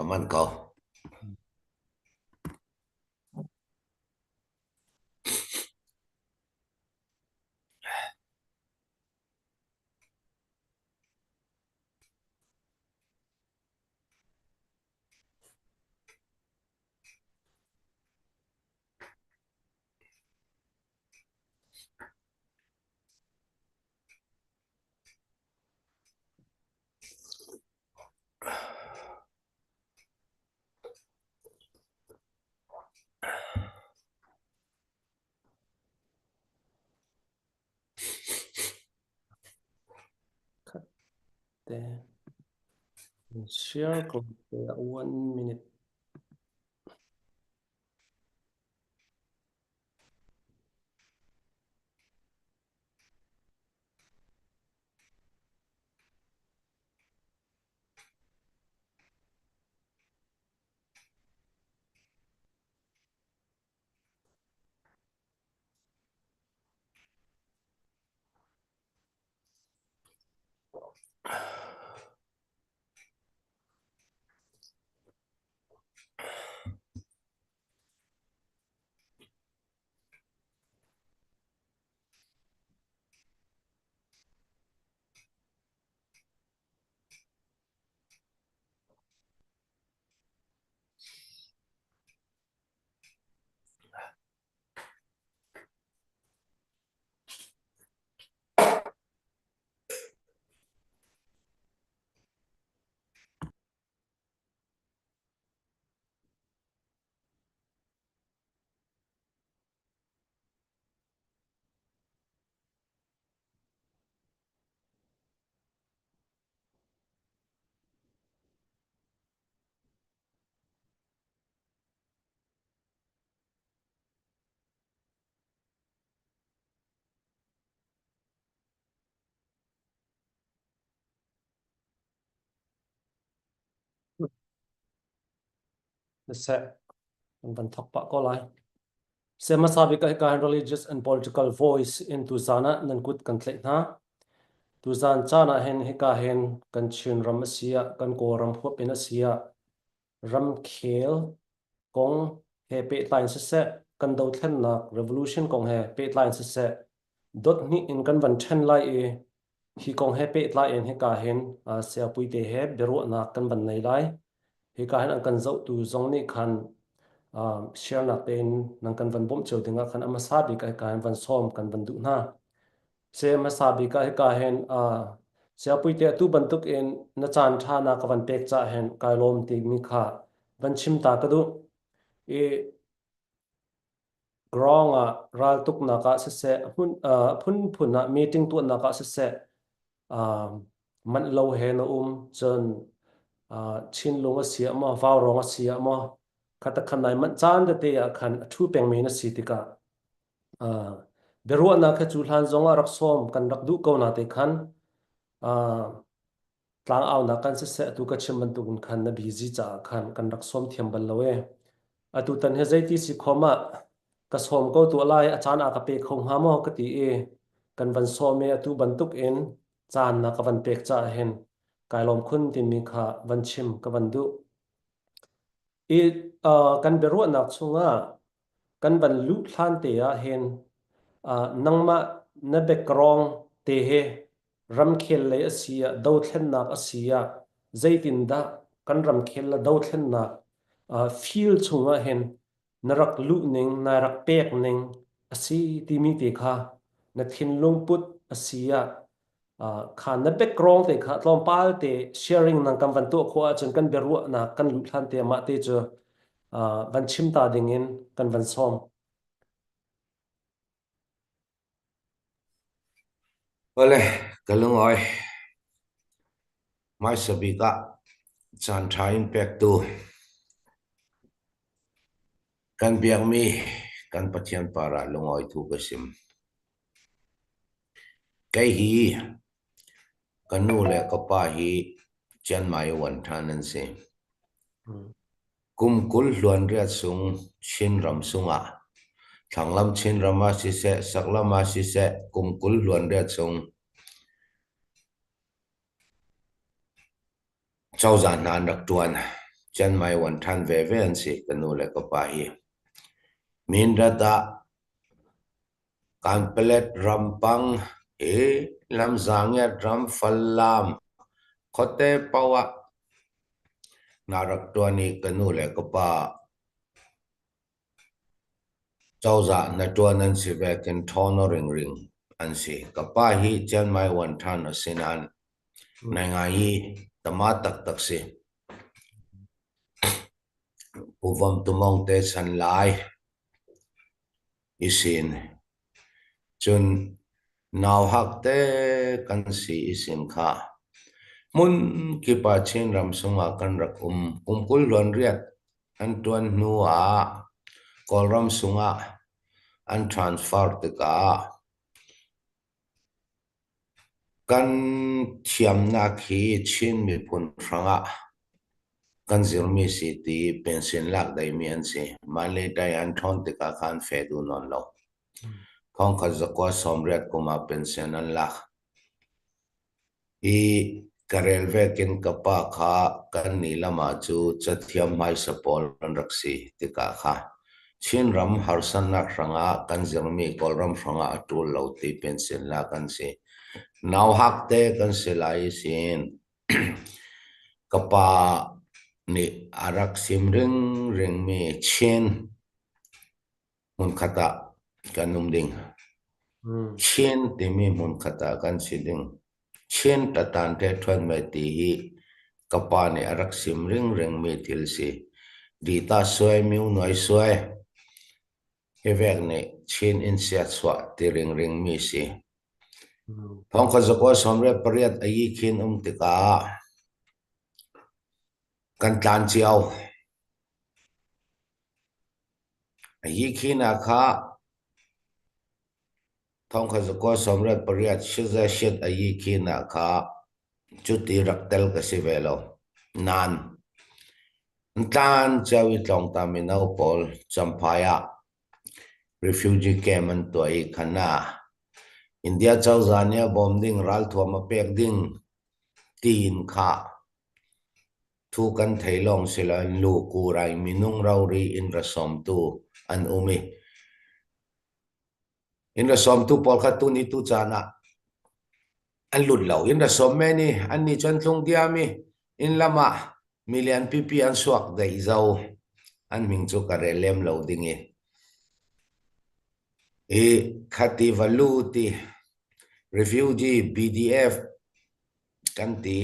Cảm ơn cậu. Share code 1 minute. Sẽ vẫn thọc bạ có lại. Sẽ mà sabi ka religious and political voice in Tuzana nan kut kan tlek na. Tuzan chana hen heka hen kan chin ram asia kan ko ram phop in asia ram khel kong he pe line se kan do thlen na revolution kong he pe line se dot ni in kan van chen lai e hi kong he pe lai en heka hen se pui te he beru na kan van nei lai heka hen an kan zo tu zong ni khan share na pen nang kan van bom cheu dinga khan ama sabi ka kan van som kan van du na se ma sabi ka hen se pui te tu bantuk en na chan tha na ka van pek cha hen kai lom ti mi kha van chim ta ka du e grong ral tuk na ka se phun phun na meeting tu na ka se man lo he na chon chin lunga sia ma vaw ronga sia ma khata khanai man chan de te a khan thu peng me na si tika beru na kha chu hlan zonga rak som kan rak du ko na te khan tlang aw na kan se tu ka chim man tu khan na busy cha khan kan rak som thiam bal lo e atu tan he zaiti si khoma ka som ko tu lai achan a ka pe khong ha mo ka ti e kan van som me atu bantuk en chan na ka van pek cha hen kai lom khun tin mi kha van chim ka van du e kan beru na chunga kan van lu thlan te a hen nangma na background te he ram khel le asia do thlen nak asia zaitin da kan ram khel la do thlen nak feel chunga hen narak lu ning narak pek ning asi ti mi te kha na thin lung put asia kha na background te kha tlom pal te sharing nang kam van to kho a chen kan beru na kan lu thlan te ma te chu van chim ta dingin kan van som Boleh, kalau ngoi mai sabika chan tha impact tu kan biak mi kan pathian para lungoi thu kasim kai hi kanu le kapa hi chan mai wan thanan se kum kul luan ria sung chin ram sunga thanglam chin rama si se saklama si se kum kul luan ria sung chau zan nan rak tuan chân mai wan than ve an si kanu le ka pa hi min rata kan pelet rampang e lam zangya ram fallam khote pawa narak tuani kanu le ka pa châu dạ na tuan an si ve ken thono ring ring an si ka pa hi chân mai wan than a sin an na nga hi tama tak tak si uvam tumong te san lai isin chun naw hak te kan si isin kha mun ki pa chen ram sunga kan rak kumkul lon riat an tuan nuwa kol ram sunga an transfer te ka kan thiam na khi chin mi phun franga kan zirmi si ti pension lak dai mi an se male dai an thon te ka khan fe du non lo phong kha zakwa somret kuma pension an lak I karel vekin kapa kha kan ni lama chu chathiam mai sapol an raksi te ka kha chin ram harsan nak ranga kan zirmi kol ram ranga atul lo ti pension la kan se naw hak te kan se lai sin kapa ni arak sim ring me chen mun khata kanum ding chen te me mun khata kan si ding chen tatan te thon me ti hi kapa ni arak sim ring me til si di ta soy miu noi soy evek ne chen in siat swa ti ring me si phong kha zakwa somre pariat ayi khin te ka kan tlan chiao yi khina kha phong kha zakwa somre pariat shiza shit ayi khina kha chuti raktel ka si velo nan tlan chawi tlong ta mi no pol champaya refugee camp an toi khana india chau zania bombing ral thoma pek ding tin kha thu kan thailong sila lu kurai minung rauri in rasom tu an umi in rasom tu pol kha tu ni tu chana an lut lo in rasom me ni an ni chan thung diami in lama million pp an suak dai zau an ming chu ka relem lo dingi e khati valuti refugee bdf kan ti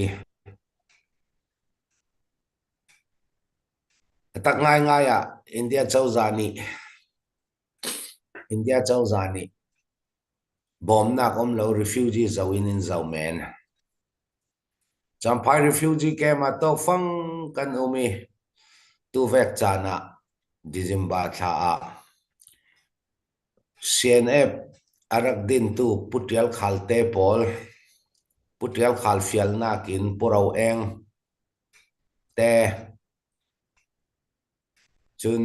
tak ngai ya india chau zani bom na kom lo refugee zawin in zawmen champai refugee ke ma to fang kan umi tu vek chana dizimba tha a cnf arak din tu putial khalte pol putial khal fial na kin porau eng te chun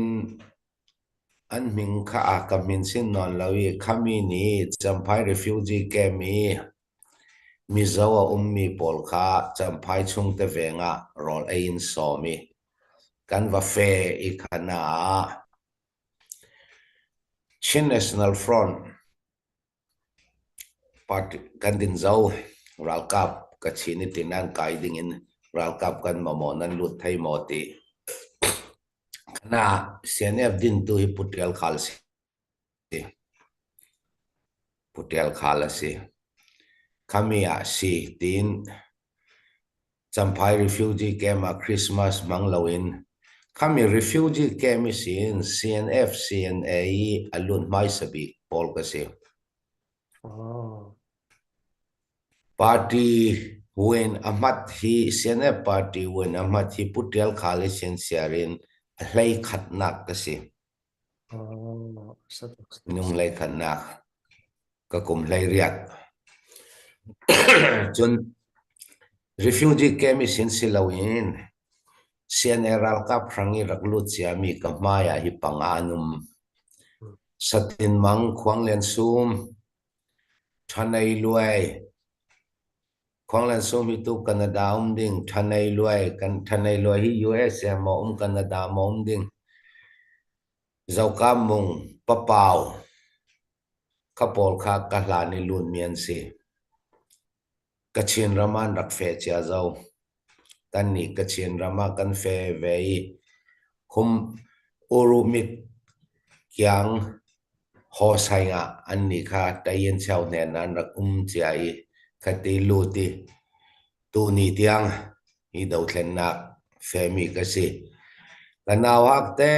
an ming kha a kamin sin non lawi khami ni champai refugee ke mi zawa ummi pol kha champai chung te venga rol ein somi kan va fe I khana Chin National Front party kan din zau ral kap ka chini tinan kai ding in ral kap kan mamonan lut thai moti na cnf din tu hi putial khal si khamia si tin champai refugee camp a christmas manglawin khami refugee camp sin cnf cna alun mai sabi pol ka si party when amat hi cnf party when amat hi putial khal sin siarin hlei khatnak ka si nung lei khatnak ka kum hlei riat chun refugee camp sin silawin general ka prangi raklut siami ka maya hi panganum satin mang khwang len sum thanai luai khoang lan sum hi tu Canada ding thanai luai kan thanai luai hi US ya mo Canada mo ding zau ka mung papau kapol kha ka hla ni lun mian si kachin raman rak fe cha zau kan ni kachin rama kan fe vei hum urumit kyang ho sai nga an ni kha tayen chau ne nan rak chai khati lu ti tu ni tiang hi do thlen na fe mi ka si kanawak te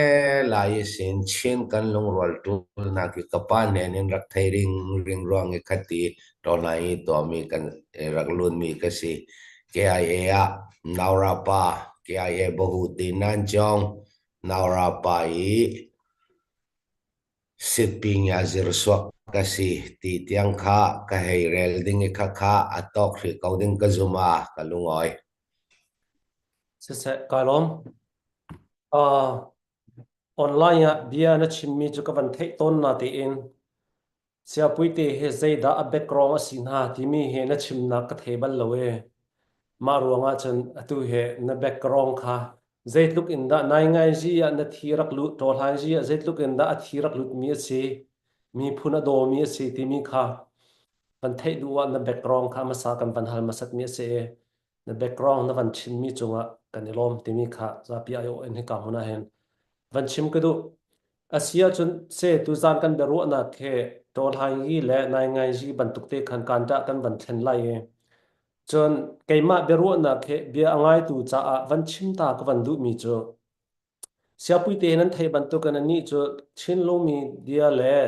lai sin chin kan lung rol tu na ki kapan ne nin rak thai ring ring rong e khati to nai to mi kan rak lun mi ka si KIA a naura pa KIA bahu ti nan chong naura pa i sitping ya zir swak kasi ti tiang kha ka hei rel ding e kha kha atok ri kauding ka zuma ka lungoi se kalom online ya bia na chimmi chu ka van thei ton na ti in sia puite he zeida a background a sin ha ti mi he na chimna ka thebal lowe ma ruanga chan atu he na background kha zeitluk in da nai ngai ji ya na thirak lu to lai ji ya zeitluk in da a thirak lut mi se mi phuna do mi se ti mi kha van thei du wa na background kha ma sa kan van hal ma sak mi se na background na van chin mi chunga kan lom ti mi kha za pi ayo en he ka huna hen van chim ka du asia chun se tu zan kan beru na khe to lai gi le nai ngai ji ban tuk te khan kan da kan van thlen lai e chon keima beru na khe bia angai tu cha a van chim ta ka van du mi chu siapui te nan thei ban tu kan ani chu chin lo mi dia le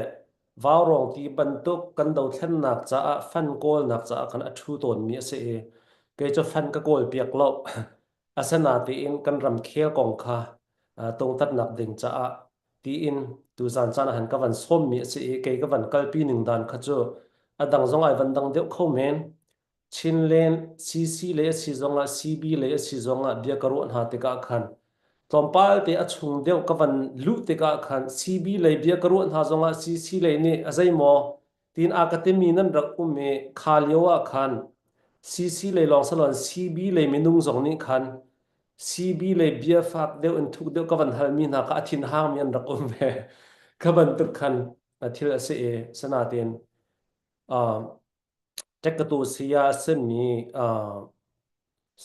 vaw rong ti ban tu kan do thlen nak cha a fan kol nak cha kan a thu ton mi se e ke cho fan ka kol piak lo asana ti in kan ram khel kong kha tong tat nak ding cha a ti in tu zan chan han ka van som mi se e ke ka van kal pi ning dan kha chu adang zong ai van dang deuh kho men chinlen CC le si zonga CB le si zonga dia karu an ha te ka khan tompal te achung deuh ka van lu te ka khan CB le dia karu an ha zonga CC le ni azai mo tin academy nan rak me khaliowa khan CC le long salon CB le minung zong ni khan CB le bia fak deuh in thuk deuh ka van hal mi na ka thin hang mi an rak me ka van tu khan athil ase e sanaten tekatu sia semi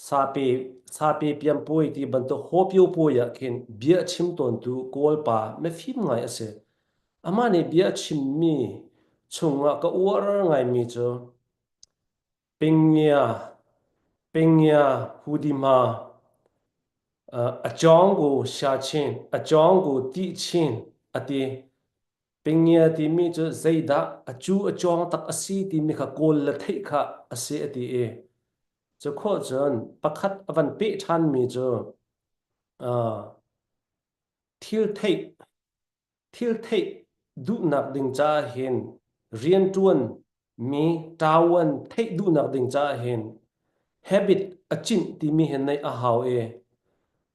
sape sape piam poi ti banto hopio poya ken bia chim ton tu kol pa me phim ngai ase amane bia chim mi chunga ka war ngai mi cho pingya pingya hudima achong go sha chin achong go ti chin ati pingya ti mi cho zaida achu achong tak asi ti mi kha kol la thei kha ase ati e cho kho chon pakhat avan pe than mi cho thil thei thil thei du nak ding cha hin rian tuan mi tawan thei du nak ding cha hin habit achin ti mi hen nei a haw e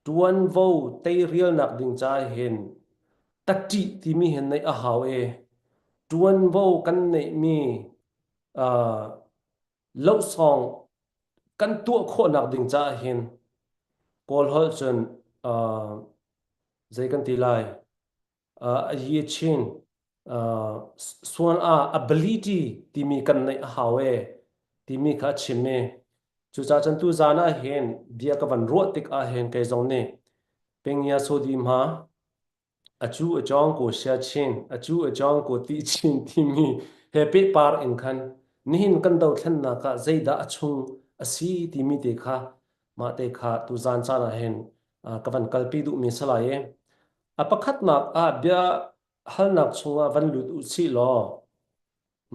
tuan vo tei rial nak ding cha hin tati ti mi hen nei a haw e tuan vo kan nei mi lo song kan tu kho nak ding cha hin Paul Holson zai kan ti lai ye chin suan a ability ti mi kan nei hawe ti mi kha chime chu cha chan tu zana hen dia ka van ro tik a hen kai zong ne pengya so di ma achu achong ko sha chin achu achong ko ti chin ti mi happy par in khan nihin kan dau thlan na ka zaida achung asi ti mi te kha ma te kha tu zan cha na hen ka van kalpi du mi salaye apakhat nak a bia hal nak chunga van lut u chi lo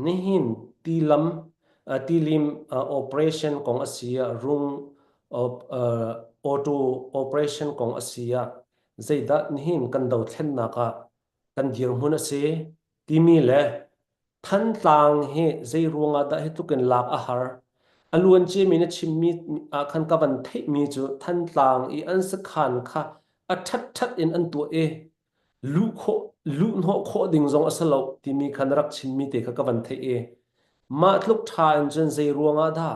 nihin tilam tilim operation kong asia room of auto operation kong asia zaida nihin kan do thlen na ka kan dir hun ase timi le than tlang he zai ruanga da he tuken lak a har aluan che mi na chimmi a khan ka van thei mi chu than tlang I an sa khan kha a that that in an tu e lu kho lu no kho ding zong asalo ti mi khan rak chimmi te kha ka van thei e ma tluk tha an chen zai ruanga da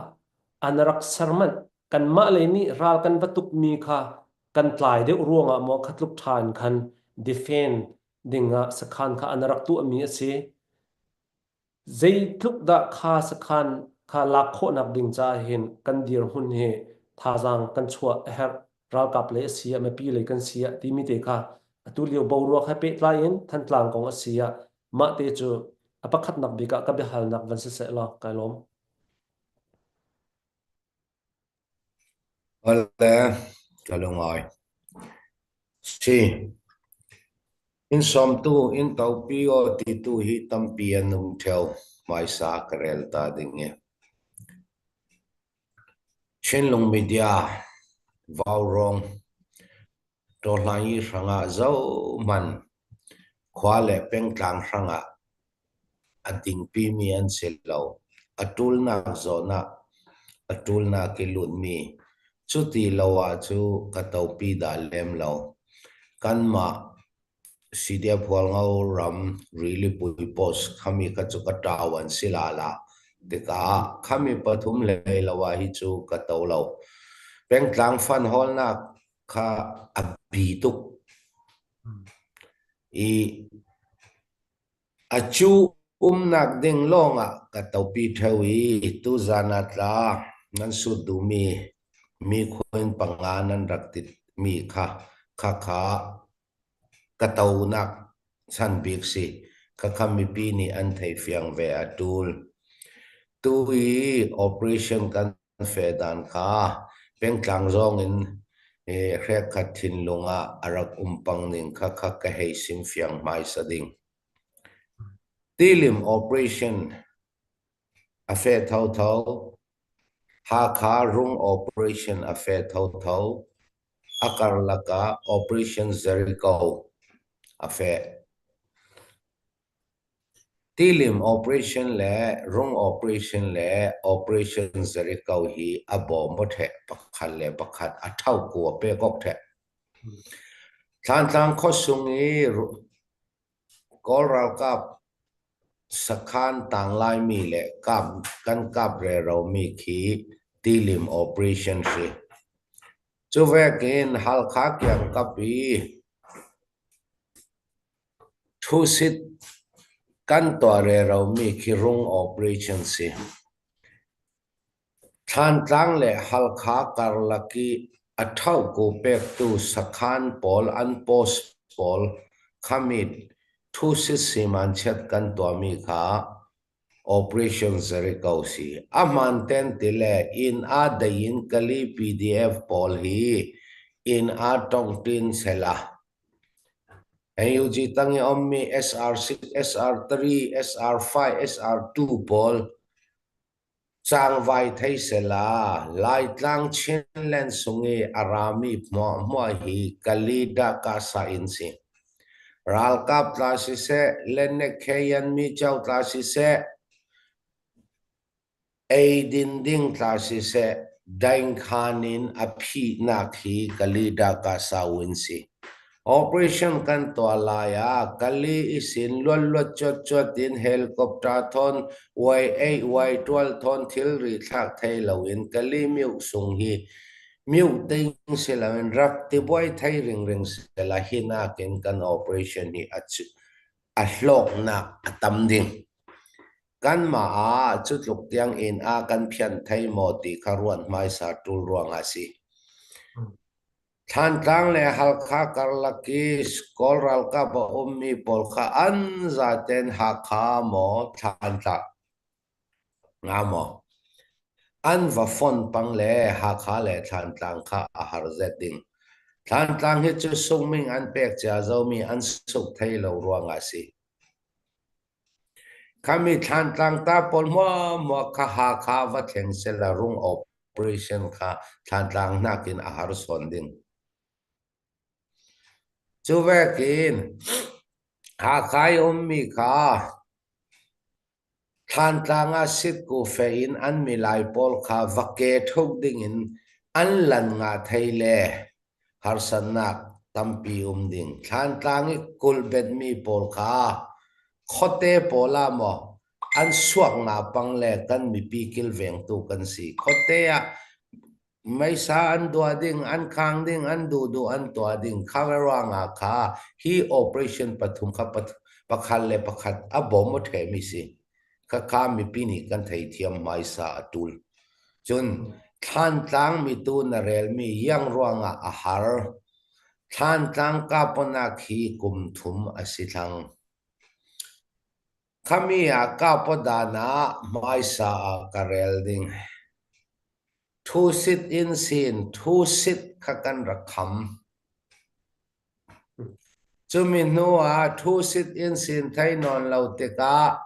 anarak sarman kan ma le ni ral kan batuk mi kha kan tlai de ruanga mo khatluk than khan defend dinga sakhan kha anarak tu ami ase zai tluk da kha sakhan kha lakho nak ding cha hin kan dir hun he thazang kan chua her ral kap le sia ma pi le kan sia ti mi te kha atu liu bo ro kha pe tlain than tlang kong asia ma te chu apakhat nak bika ka be hal nak van se la kailom Oleh kalau ngai si in som tu in tau pi o ti tu hi tam pi anum theo mai sa karel ta ding e chen long media vào rong to lai ranga zo man khwa le peng tlang ranga ading pi mi an sel lo atul na zona atul na ke lut mi chu ti lawa chu ka tau pi da lem lo kan ma sidia phwal ngau ram really pui post khami ka chu ka tawan silala te ka khami pathum le lawa hi chu ka tau lo peng tlang fan hol na kha abi tuk i achu nak ding longa ka tau pi thawi tu zanatla nan su du mi khoin panganan raktit mi kha kha kha ka tau nak san bik si ka khami pi ni an thei fiang ve atul tui operation kan fe dan kha peng tlang zong in khe khat thin lunga arak umpang ning kha kha ka hei sim fiang mai sading tilim operation afe thau thau ha kha rung operation afe thau thau akar laka operation Jericho afe tilim operation le rung operation le operation Jericho hi abom bothe pakhat le pakhat athau ko pe kok the than tang khosungi koral kap sakhan tang lai mi le kap kan kap re ro mi khi tilim operation si chu vekin hal kha kyang kapi thu sit kan to re ro mi khi rung operation si than tang le hal kha kar laki athau ko pek tu sakhan pol an post pol khamit thu sit siman chet kan to mi kha operation Jericho si aman ten tile in a dayin kali PDF pol hi in a tong tin sela AUG tangi ommi SR6 SR3 SR5 SR2 pol chang vai thai sela lai tlang chen len sungi arami mo hi kali da ka sa in si ral kap tla si se len ne khayan mi chau tla si se din ding tla si se daing khanin aphi na khi kalida ka sawin si operation kan to alaya kali isin lol chot chot in helicopter thon y8 y12 thon thil ri thak thai lawin kali miu sung hi miu ding selawen rak ti boy thai ring ring sela hina ken kan operation ni achu a hlok na atam ding kan ma a chu tluk tiang in a kan phian thai mo ti kharuan mai sa tul ruang asi than tang le hal kha kar laki skol ral ka ba ummi pol kha an za ten ha kha mo than ta nga mo an va fon pang le ha kha le than tang kha a har zeting than tang hi chu sung ming an pek cha zo mi an suk thai lo ruang asi kami than tlang ta pol mo kha ha kha va theng se la rung operation kha than tlang nakin a har son ding chu vekin ha khai mi kha than tlanga sit ku fe in an milai pol kha vake thuk ding in an lan nga thaile har sanak tampi ding than tlangi kul bet mi pol kha khote pola mo an suak nga pang le kan mi pikil veng tu kan si khote ya mai sa an dua ding an khang ding an du an tua ding camera nga kha hi operation pathum kha pakhal le pakhat a bom the mi si kha mi pini kan thei thiam mai sa atul chun than tlang mi tu na rel mi yang ruanga a har than tlang ka pona khi kum thum asithang kami ka podana mai sa karel ding thu sit in sin thu sit khakan rakham chumi nuwa thu sit in sin thai non lo te ka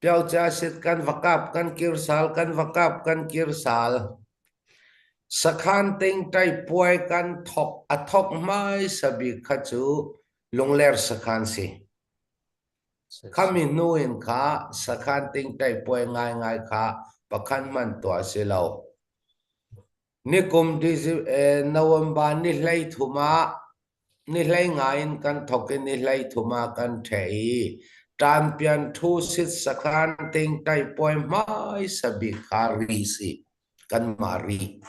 piao cha sit kan vakap kan kirsal kan vakap kan kirsal sakhan ting tai puai kan thok athok mai sabi khachu lungler sakhan si kami nuin kha sakhan ting tai puai ngai kha pakhan man to se lo nikum November ni hlei thuma ni hlei ngain kan thokin ni hlei thuma kan thei champion thu sit sakhan ting tai poi mai sabi khari si kan mari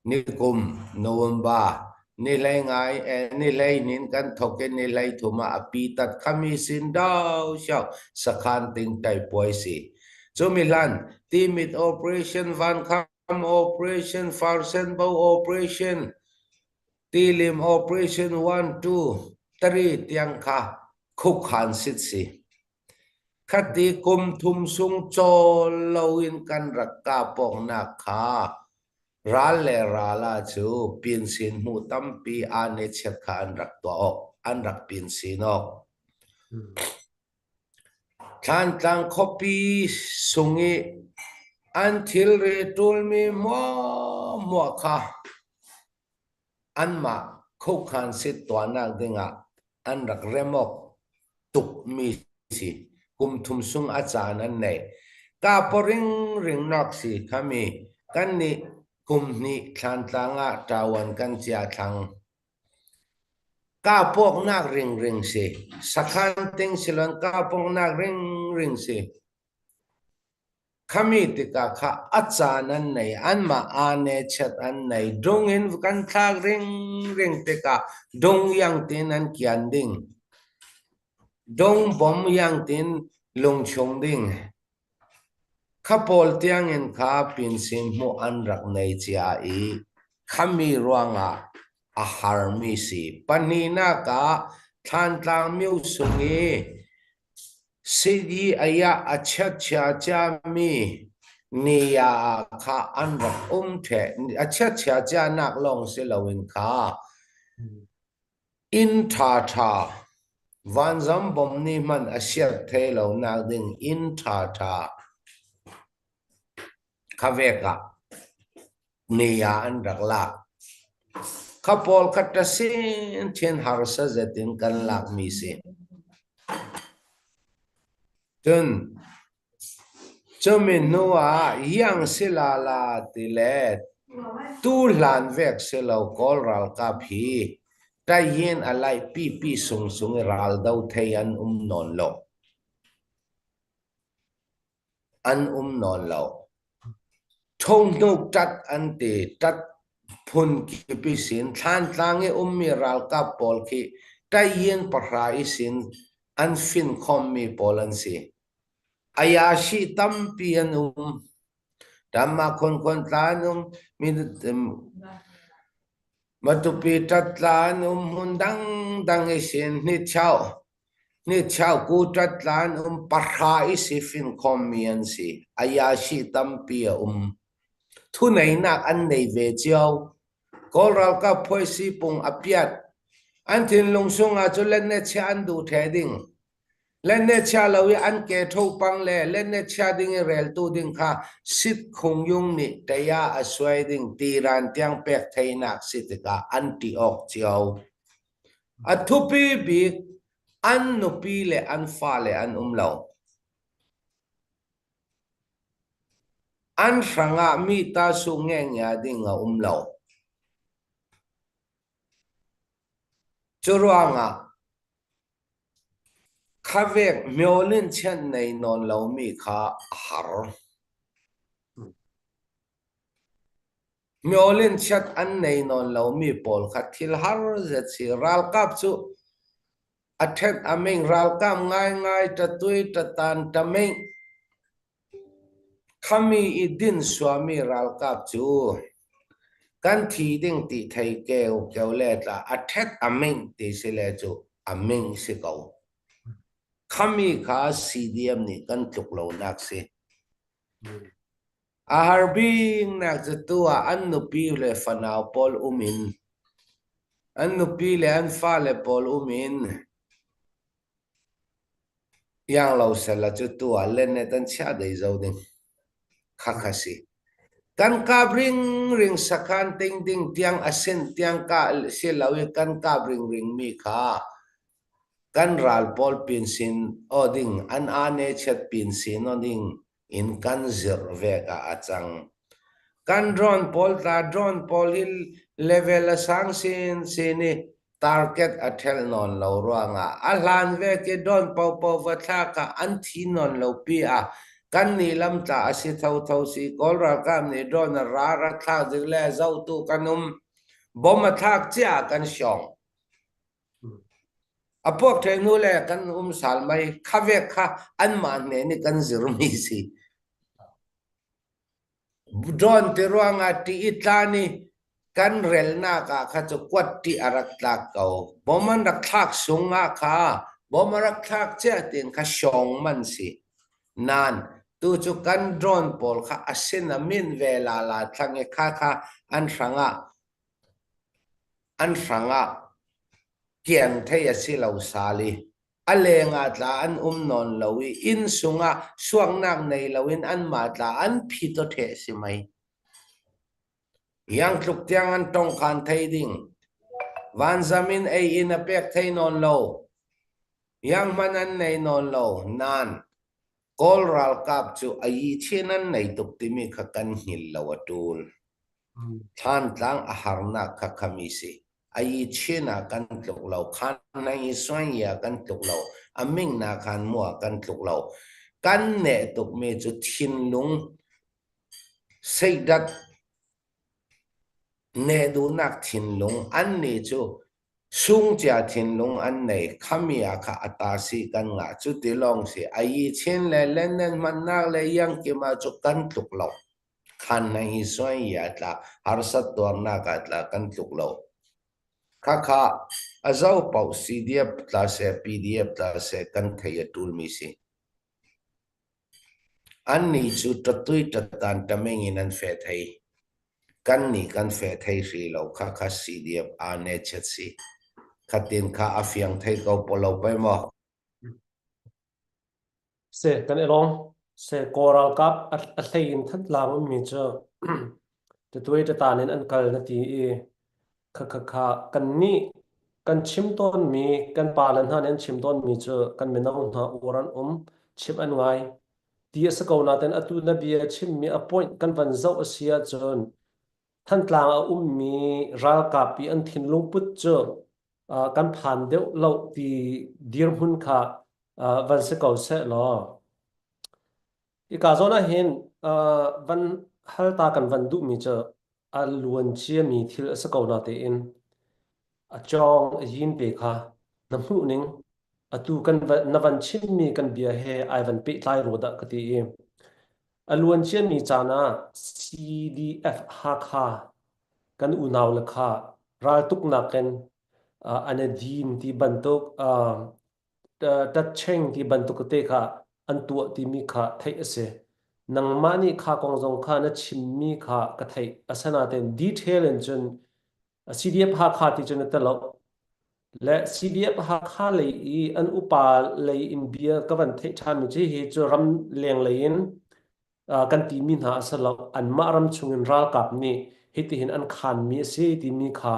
nikum November ni hlei ngai ni hlei nin kan thokin ni hlei thuma api tat khami sin dau shau sakhan ting tai poi si chumilan timit operation van operation Farsenbau operation Tilim operation 1 2 3 tiang kha khuk khan sit si khati kum thum sung chol loin kan rakka pok na kha rale rala chu pin sin mu tampi ane chet kha an rak to an rak pin sinok than tang copy sungi until re tul mi mo kha an ma khuk khan sit to na dinga an rak remok tuk mi si kum thum sung achan an nei ka poring ring nok si khami kan ni kum ni than tlanga tawan kan chia thang ka pok nak ring si sakhan ting silon ka pok nak ring si khami tika kha achanan nei anma ane chet an nei dongin kan thak ring tika dong yang tin an kian ding dong bom yang tin lung chung ding khapol tiang in kha pin sim mu an rak nei chia i khami ruanga a harmi si panina ka than tlang miu sungi sidi aya achat cha cha mi niya kha an rak the achat cha cha nak long se lawin kha in tha van zam bom ni man asiat the lo nak ding in tha khaveka niya an rak la khapol khatasin chen harsa zatin kan lak mi se Tun Chomin nuwa yang silala tilet tu lan vek silo kol ral ka phi ta yin alai pi sung ral dau thei an non lo an non lo thong nuk tat an te tat phun ki pi sin than tlang e mi ral ka pol ki ta yin parai sin an fin khom mi polan si ayashi tampi an Dhamma kon tlanum min matupi tatlanum mundang dang isin ni chao ku tatlanum parha isifin komian si ayashi tampi thu nei nak an nei ve chiao koral ka phoi si pung apiat an thin lungsung a chulen ne chan du theding lên nét cha lâu ăn kẻ thâu băng lệ lên nét cha đinh rèl tu đinh kha sit khung yung ni taya a xoay đinh tiran tiang pek thay nak sit ka anti ok chiao a thupi bi an nupi le an fa le an lâu an sanga mi ta su nghe nya đinh a lâu churuanga khavek miolin chen nei non lo mi kha har miolin chat an nei non lo mi pol kha thil har zet si ral kap chu athet ameng ral kam ngai ngai ta tui ta tan ta meng khami idin swami ral kap chu kan thi ding ti thai keu keu le tla athet ameng ti se le chu ameng se kau khami kha cdm ni kan tluk lo nak se a harbing nak chu tua an nu pi le fanau pol umin an nu pi le an fa le pol umin yang lo se la chu tua len ne tan cha dei zo ding kha kha si kan ka ring ring sakan ting ding tiang asen tiang ka se lawi kan ka ring ring mi kha kan ral pol pin sin oding an ane chat pin sin oding in kan zir ve ka achang kan drone pol ta drone pol hil level sang sin sini target athel non lo ruanga alan ve ke don pau pau va tha ka an thi non lo pi a kan ni lam ta asi thau thau si kol ra kam ni drone ra ra tha zir le zau tu kanum bom athak cha kan shong apok thai nu le kan sal mai khave kha an man ne ni kan zir mi si drone te ruanga ti itlani kan rel na ka kha chu kwat ti arak tlak kau boman rak thak sunga kha bomarak thak che tin kha shong man si nan tu chu kan drone pol kha asina min vela la thange kha kha an ranga kian thei asi lo sali alenga tla an non lowi in sunga suang nak nei lowin an ma tla an phito the si mai yang tluk tiang an tong khan thei ding van zamin ei in a pek thei non lo yang manan nei non lo nan kol ral kap chu ai chinan nei tuk timi kha kan hil lo atul than tlang a harna kha khami si ai china kan tluk lo khan nai swan ya kan tluk lo aming na khan mo kan tluk lo kan ne tuk me chu thin lung seidat ne du nak thin lung an ni chu sung cha thin lung an nei khamia kha atasi kan nga chu tilong si ai chen le len nen man nak le yang ki ma chu kan tluk lo khan nai swan ya tla har sat tor na ka tla kan tluk lo kha kha azau pau cdf tla se pdf tla se kan thei tul mi si an ni chu tatui tatan tameng in an fe thei kan ni kan fe thei ri lo kha kha cdf a ne chat si khatin kha afiang thei ko polo pe mo se kan elong se koral kap a hlein that lang mi chu te tuai te tanin an kal na ti e kha kha kha kan ni kan chim ton mi kan palan han en chim ton mi chu kan menau na oran chim an ngai ti asa ko na ten atu na bia chim mi a point kan van zau asia chon than tlang a mi ral ka pi an thin lung put chu kan phan deuh lo ti dir hun kha van se ko se lo i ka zona hin van hal ta kan van du mi chu a luan chia mi thil asa ko na te in a chong a yin pe kha na mu ning atu kan na van chim mi kan bia he ai van pe tlai ro da ka ti em aluan chian mi chana cdf ha kha kan unaw la kha ral tuk na ken ane din ti bantuk ta cheng ti bantuk te kha an tu ti mi kha thai ase nang mani kha kong jong kha na chim mi kha ka thai asana ten detail en chun cdf ha kha ti chun ta lo le cdf ha kha le i an upa le in bia ka van thai tha mi che he chu ram leng le in kan ti min ha asalo an maram chungin ral kap ni hiti hin an khan mi se ti mi kha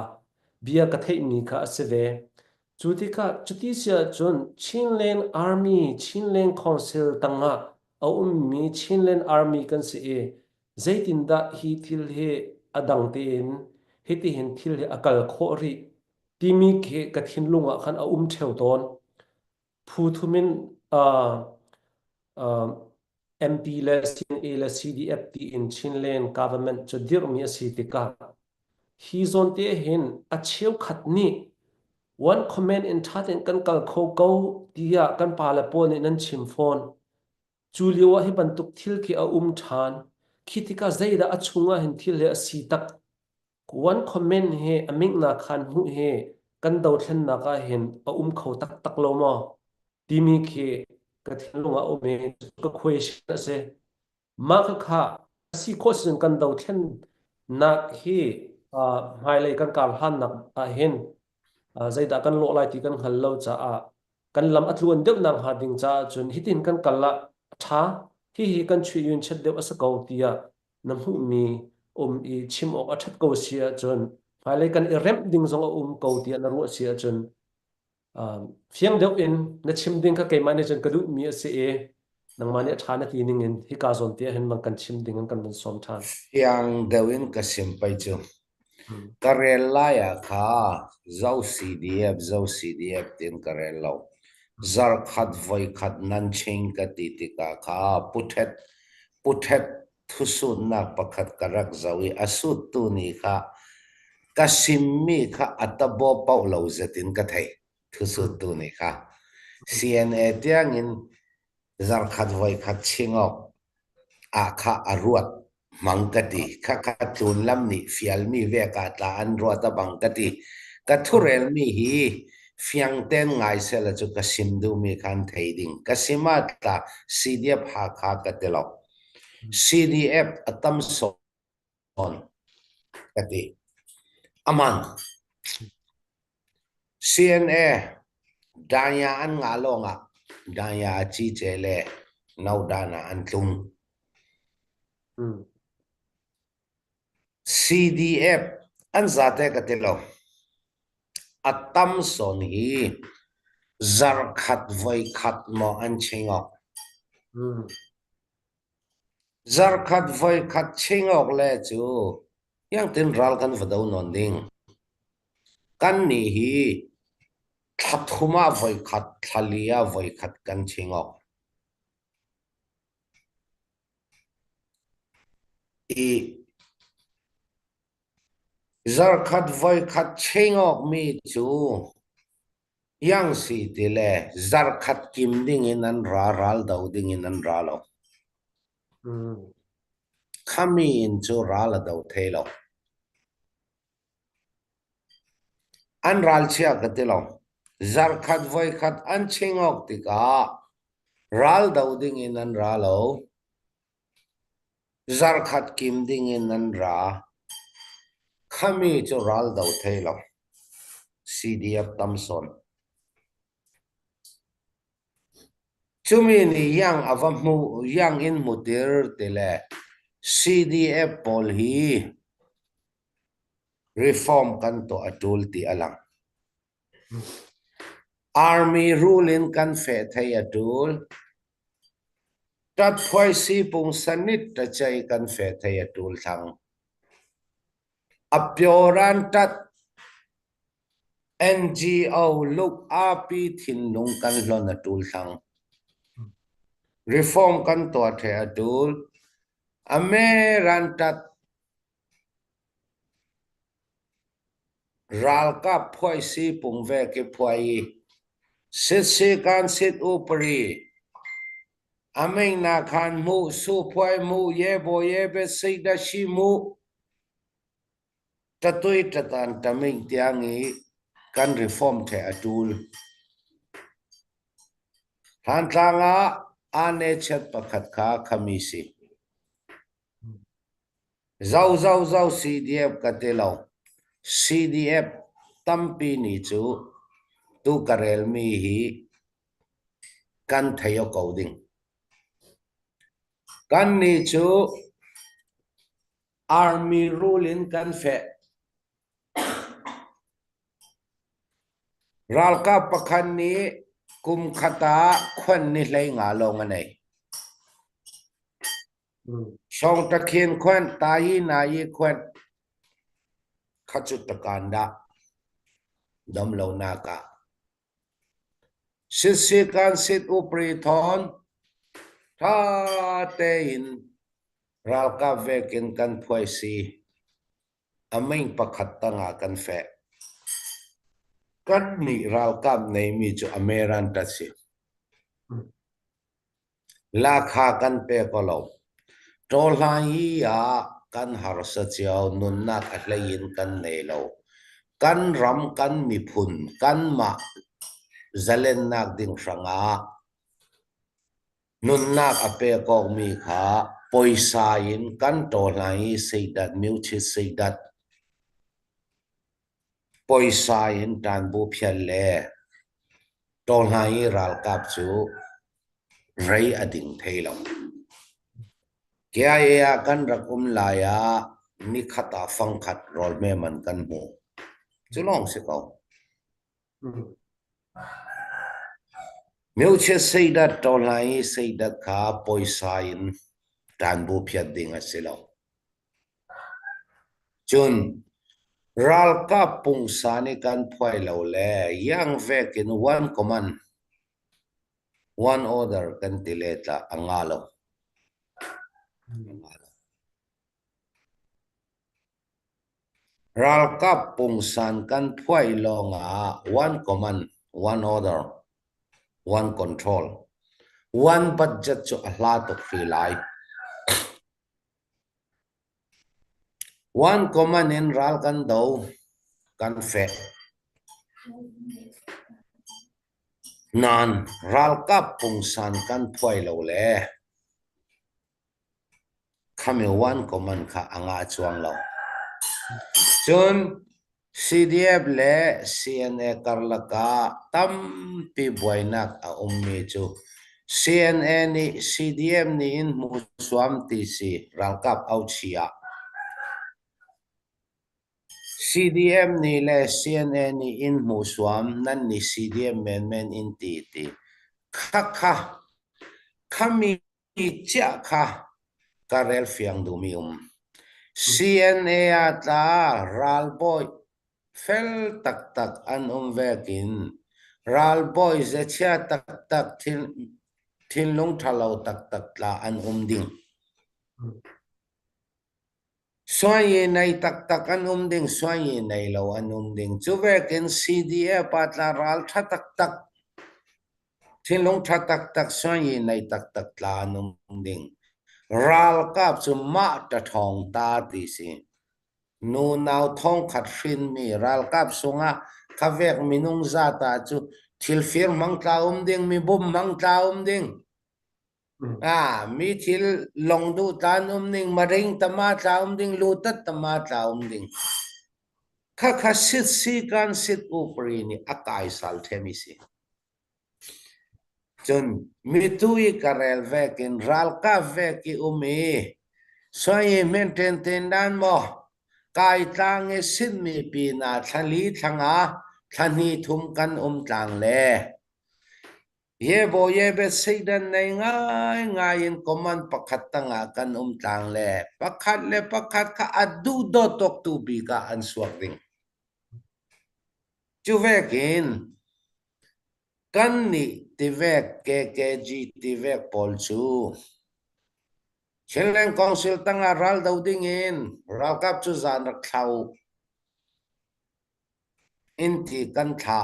bia ka thei mi kha aseve chuti kha chuti sia chun chinlen army chinlen council tanga au mi chinlen army kan se e zaitin da hi thil he adang ten hiti hin thil he akal kho ri ti mi ke ka thin lunga khan a theu ton Phutumin MP le CNA le CDF ti in Chinland government cho dir mi asitika hi zon te hin a cheu khat ni one comment in thatin kan kal kho ko tia kan pala pon in an chim phone Julio hi bantuk thil ki a than khitika zaida achunga hin thil le asi tak one comment he aming na khan hu he kan do thlen na ka hin a kho tak tak lo mo timi khi ka thinlunga ome ka question ase ma kha si question kan do thlen na hi mai le kan kal han nak a hin zaida kan lo lai ti kan hal lo cha a kan lam atluan deuh nang ha ding cha chun hitin kan kala tha hi kan chui yun chet deuh asa ko tia nam hu mi I chim ok athat ko sia chun mai le kan I rem ding zong ko tia na ru sia chun fiang deuh in na chim ding ka ke mane chun kadu mi ase e nang mane thana ti ning in hi ka zon tia hen man kan chim ding kan ban som than yang dewin ka simpai chu Hmm. karela ya kha zau CDF tin karelo zar khat voi khat nan ching ka ti ti ka kha puthet thusu na pakhat karak zawi asut tu ni kha kasimmi kha atabo pau lo zatin ka thai thusu tu ni kha CNA tiang in zar khat voi khat chingok a kha aruat mangkati kha kha tun lam ni fial mi ve ka ta an ruata bangkati ka thurel mi hi fiang ten ngai se la chu ka sim du mi khan thei ding ka sima ta CDF ha kha ka telo CDF atam son kati aman CNA danya an ngalonga danya chi chele naudana an tlung CDF an zate katilo atam son hi zar khat voi khat mo an chingok zar khat voi khat chingok le chu yang tin ral kan vado non ding kan ni hi thathuma voi khat thalia voi khat kan chingok I zar khat voi khat chingok mi chu yang si tile zar khat kim ding in an ral dau ding in an ralo khami in chu ral dau thelo an ral chia katilo zar khat voi khat an chingok tika ral dau ding in an ralo zar khat kim ding in an ra khami chu ral dau thelo CDF tamson chumi ni yang avamu yang in mutir tele CDF pol hi reform kan to atul ti alang army rule in kan fe thai atul tat phoi si pung sanit ta chai kan fe thai atul thang apyoran tat NGO look api thin lung kan lon atul thang reform kan to thai atul ameran tat ral ka phoi si pung ve ke phoi sit se kan sit upari ameng na khan mu su phoi mu ye bo ye be sei da shi mu tatui tatan tameng tiangi kan reform the atul han tanga ane chet pakhat kha khamisi zau CDF katelo CDF tampi ni chu tu karel mi hi kan thayo coding kan ni chu army rule in kan fe ralka pakhan ni kum khata khwan ni hlei nga long anei shong ta khin khwan tai na yi khwan khachut takanda dam lo na ka sit si kan sit upri thon tha te in ral ka vekin kan phoi si aming pakhat tanga kan fe kan ni ral kap nei mi chu ameran ta si la kha kan pe ko lo tol lai ya kan har sa chiao nun nak a hlein kan nei lo kan ram kan mi phun kan ma zalen nak ding sanga nun nak a pe ko mi kha poisa in kan tol lai seidat miu chi seidat poisa in tan bu phial le tol lai ral kap chu rei ading theilo kya ya kan rakum la ya ni khata phang khat rol me man kan mu chulong se ko meu che seidat tol lai seidat kha poisa in tan bu phiat ding a selo chun ral ka pung sani kan phoi lo le yang vekin one command one order kan tileta angalo ral ka pung san kan phoi lo nga one command one order one control one budget cho ahla to free lai one command in ral kan do kan fe nan ral ka pung san kan phoi lo le khame one command kha anga chuang lo chun CDF le CNA karlaka tam pi boinak a ummi chu CNA ni CDF ni in muswam ti si ralkap out sia CDM ni le CNA ni in muswam nan ni CDM men in ti ti kha kha khami cha kha karel fiang dumium CNA ata ralboy fel tak tak an vekin ralboy zecha tak tak thin long thalo tak tak la an ding soye nei tak tak an ding soye nei lo an ding chu vekin CDF patla ral tha tak tak thin long tha tak tak soye nei tak tak la an ding ral kap chu ma ta thong ta ti si nu nau thong khat hrin mi ral kap sunga khavek minung zata chu thil fir mang tla ding mi bum mang tla ding mi thil long du tan ding maring tama tla ding lutat tama tla ding kha kha sit si kan sit upri ni akai sal themi si chun mi tui karel vekin ral ka veki umi soye maintain ten dan mo kai tang e sin mi pi na thali thanga thani thum kan tlang le ye bo ye be seidan nei ngai in command pakhat tanga kan tlang le pakhat ka adu do tok tu bi ka an suak ding chu vekin kan ni tivek KKG tivek pol chu Chenlen Council tanga ral dau ding in ral kap chu zan rak thau inti kan tha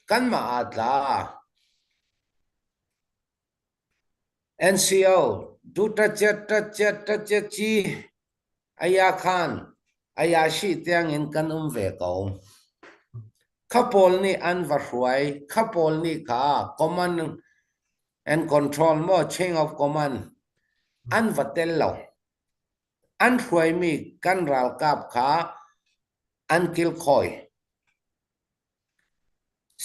kan ma atla NCO du ta chet chi aya khan aya shi tiang in kan ve ko khapol ni an va hruai khapol ni kha command and control mo chain of command an va tel lo an hruai mi kan ral kap kha an kil khoi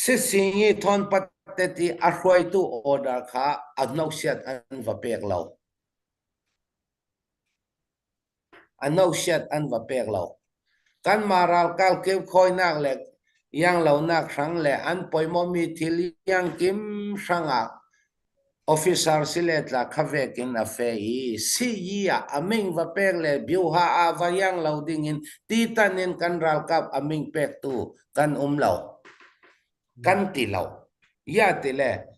Sisi thon pateti a hruai tu order kha anau siat an va pek lo anau siat an va pek lo kan maral kal ke khoi nak le yang lo nak sang le an poimo mi thil yang kim sanga officer siletla khavekin a fe hi si ya aming va pek le biu ha a va yang lo ding in ti tanin kan ral kap aming pek tu kan lo kan ti lo ya tile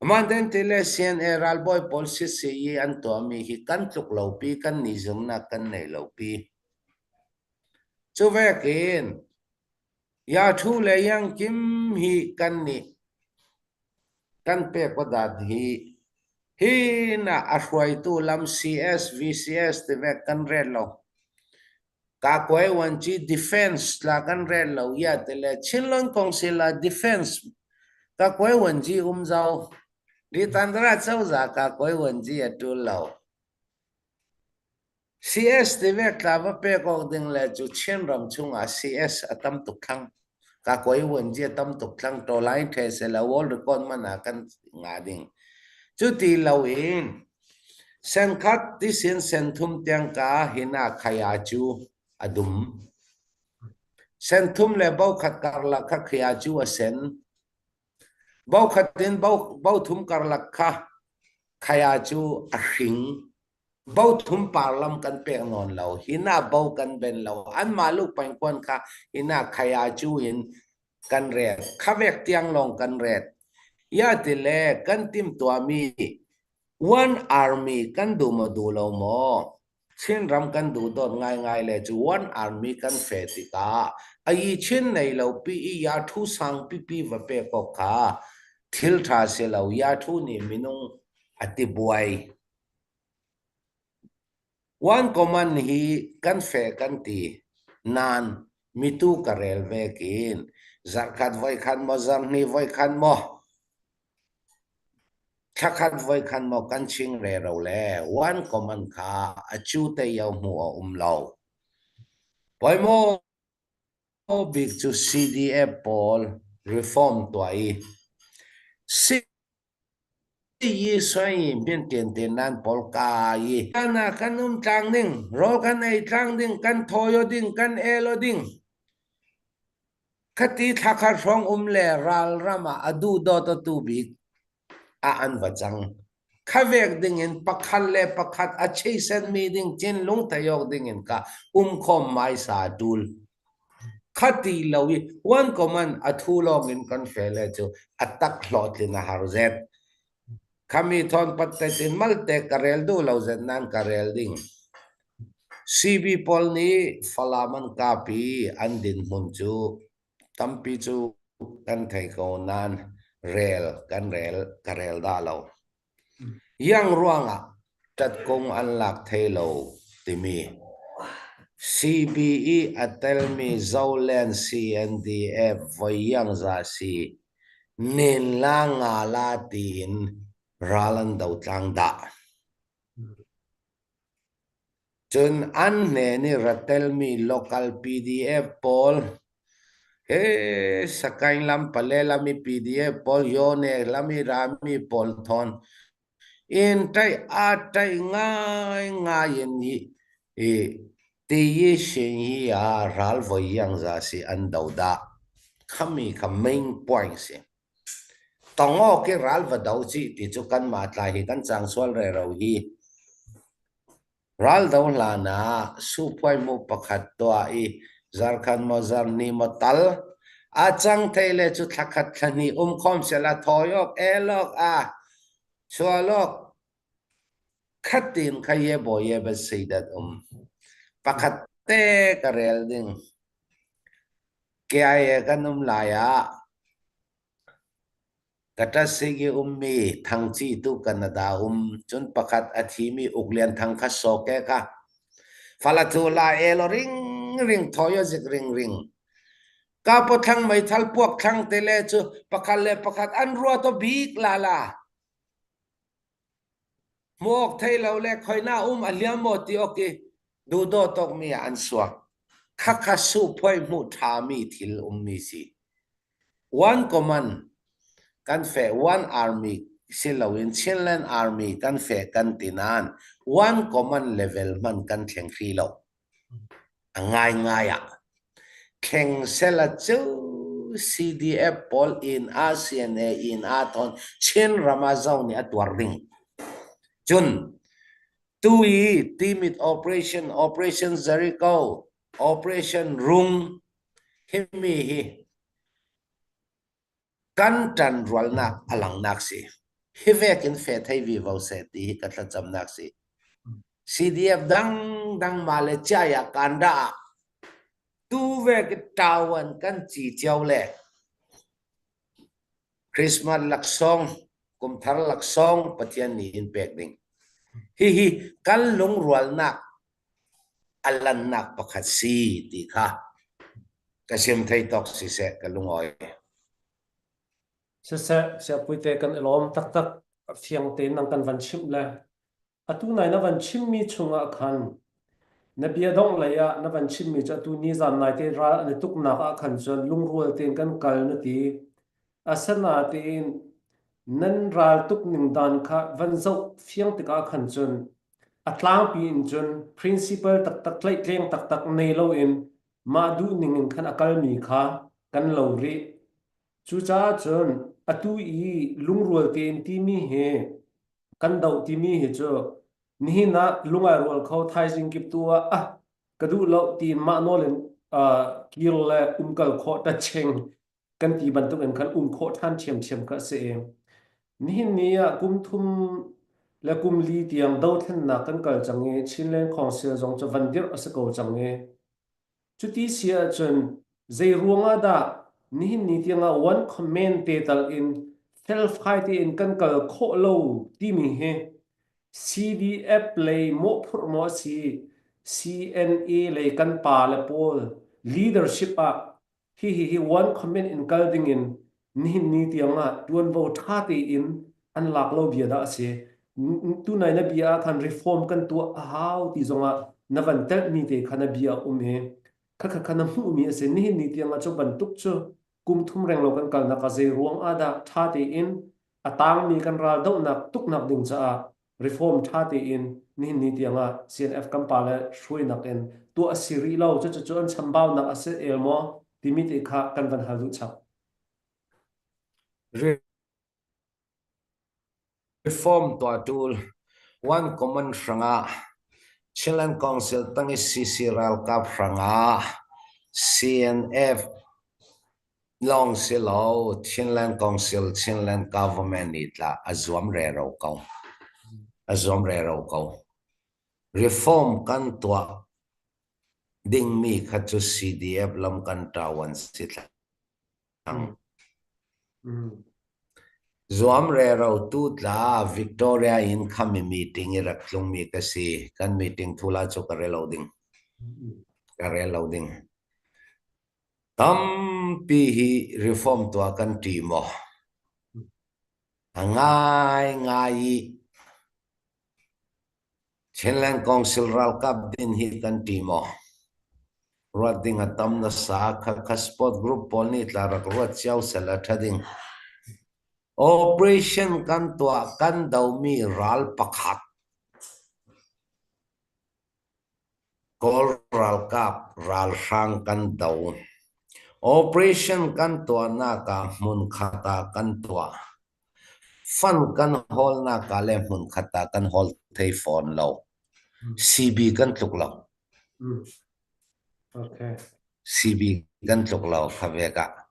manten tile sian eral boy policy se yi an to mi hi kan tluk lo pi kan ni zum na kan nei lo pi chu ve kin ya thu le yang kim hi kan ni kan pe ko da hi na a hruai tu lam CS VCS te ve kan re lo ka koi wan chi defense la kan re lo ya tile chinlon kong se la defense ka koi wan ji zau đi tan ra châu giả cả coi quần gì ở tu lâu CS thì việc là vấp bê có đừng là chú chuyên rầm chung à CS ở tâm tục thăng cả coi quần gì tâm tục thăng tổ lại thế sẽ là world record mà na căn ngã đỉnh chú tì lâu in sen khát tí sen sen thum tiếng cả hina khaya chú adum sen thum le bao khát cả là khát khaya chú à sen bao khát tin bao thum cả là khát khaya chú à hình bao thum parlam kan pe ngon lo hina bao kan ben lo an maluk pain kon kha hina khaya chu hin kan re khavek tiang long kan ret ya tile kan tim to mi one army kan du ma du lo mo chin ram kan du dot ngai ngai le chu one army kan fe ti ka ai chin nei lo pi ya thu sang pi va pe ko kha thil tha se lo ya thu ni minung ati buai one command hi kan fe kan ti nan mitu karel vekin zarkat voi khan mo zarni voi khan mo thakhat voi khan mo kan ching re ro le one command kha achu te yaw mu lo poi mo big to CDF pol reform toai yi xoay biên tiền tiền nan pol ka yi kana kan trang ding ro kan ai trang ding kan thoyo ding kan elo ding khati thakha rong le ral rama adu do to tu bi a an wachang khavek ding in pakhal le pakhat a chei sen mi ding chin lung tayok ding in ka khom mai sa dul khati lawi one command athu long in kan fele chu atak hlot lina harzet kami thon patte tin malte karel du lo zen nan karel ding CB pol ni falaman kapi andin mun chu tampi chu kan thai ko nan rel kan rel karel da lo yang ruanga tat kong an lak thai lo timi CBE atel mi zaulen CNDF voyang za si nin la nga la tin ralan dau tlang da chun an ne ni ratel mi local PDF pol he sakain lam palela mi PDF pol yone lami rami pol thon in tai a tai ngai ngai ni e te ye shen yi a ral voyang za si an dau da khami ka main point se tongo ke ral va dau chi ti chu kan ma tla hi kan chang swal re ro hi ral dau la na su poi mu pakhat to ai Jharkhand mo zar ni mo tal a chang theile chu thakhat thani khom se la thoyok elok a chualok khatin khaye boye ba seidat pakhat te karel ding ke ai kanum la ya kata sigi mi thangchi tu Canada chun pakhat athimi uklian thangkha soke ka falatula elo ring thoyo zik ring ka po thang mai thal puak thang tele chu pakhat le pakhat an ruwa to bik la mok thei lo le khoina aliam mo ti okay du do tok mi an suak khakha su phoi mu tha mi thil mi si one command kan fe one army silawin Chinland army kan fe kan tinan one command level man kan theng khri lo angai ngaya kheng sela chu CDF pol in ASEAN in aton Chin ramazau ni atwar ding chun tui timid operation Jericho operation rung himi hi kan tan rol nak alang nak si hivekin fe thai vi vo se ti ka tla cham nak si CDF dang male chaya kanda tu ve ki tawan kan chi chau le Christmas laksong kum thar laksong pathian ni in pek ding hi kan lung rol nak alan nak pakhat si ti kha ka sim thai tok si se ka lungoi se puite kan elom tak tak fiang te nang kan van chim le atu nai na van chim mi chunga khan na bia dong la ya na van chim mi cha tu ni zan nai te ra ne tuk na ka khan chon lung rual ten kan kal na ti asana tin nan ral tuk ning dan kha van zo fiang te ka khan chon atlang pi in chon principle tak tak tlai tleng tak tak nei lo in ma du ning in khan akal mi kha kan lo ri chu cha chon atu i lung rual ten ti mi he kan dau ti mi he cho ni na lunga rual kho thai jing kip tua a kadu lo ti ma no len kil le kal kho ta cheng kan ti ban tu kan khan kho than chem chem ka se ni nia kum thum le kum li tiang do then na kan kal change chin len khong se jong cho van dir ase ko change chu ti sia chon zai ruanga da ni tianga one comment te tal in self khai in kan kal kho lo ti mi he CDF play mo phur mo si CNA lay kan pa le pol leadership a hi one comment in kalding in ni tianga tuan vo tha te in an lak lo bia da se tu nai na bia khan reform kan tu how ti zonga na van tel mi te khana bia he kha khana mu mi ase ni tianga cho ban tuk cho kum thum reng lo kan kal na ka ze ruang ada tha te in atang mi kan ral do nak tuk nak ding cha reform tha te in ni tianga CNF kampala shrui nak en tu asiri lo cho an chambao nak ase elmo timit e kha kan van halu chak reform to tool one common franga Chilean Council tangi CCRL kap franga CNF long silo Chilean Council Chilean government itla azom rero kau reform kan tua ding mi khachu CDF lam kan tawan sitla Zoam rero tu tla Victoria in kami meeting iraklong mi kasi kan meeting thula cho kare loading tampi hi reform to kan timo ngai Chilean Council ral kap din hi kan timo roding atam na sa ka sport group polni tla rak rot chiao sala thading operation kan to kan dau mi ral pakhat kol ral kap ral sang kan dau operation kan to na ka mun khata kan to fan kan hol na ka le mun khata kan hol thei phone lo CB kan tluk lo okay CB kan tluk lo khaveka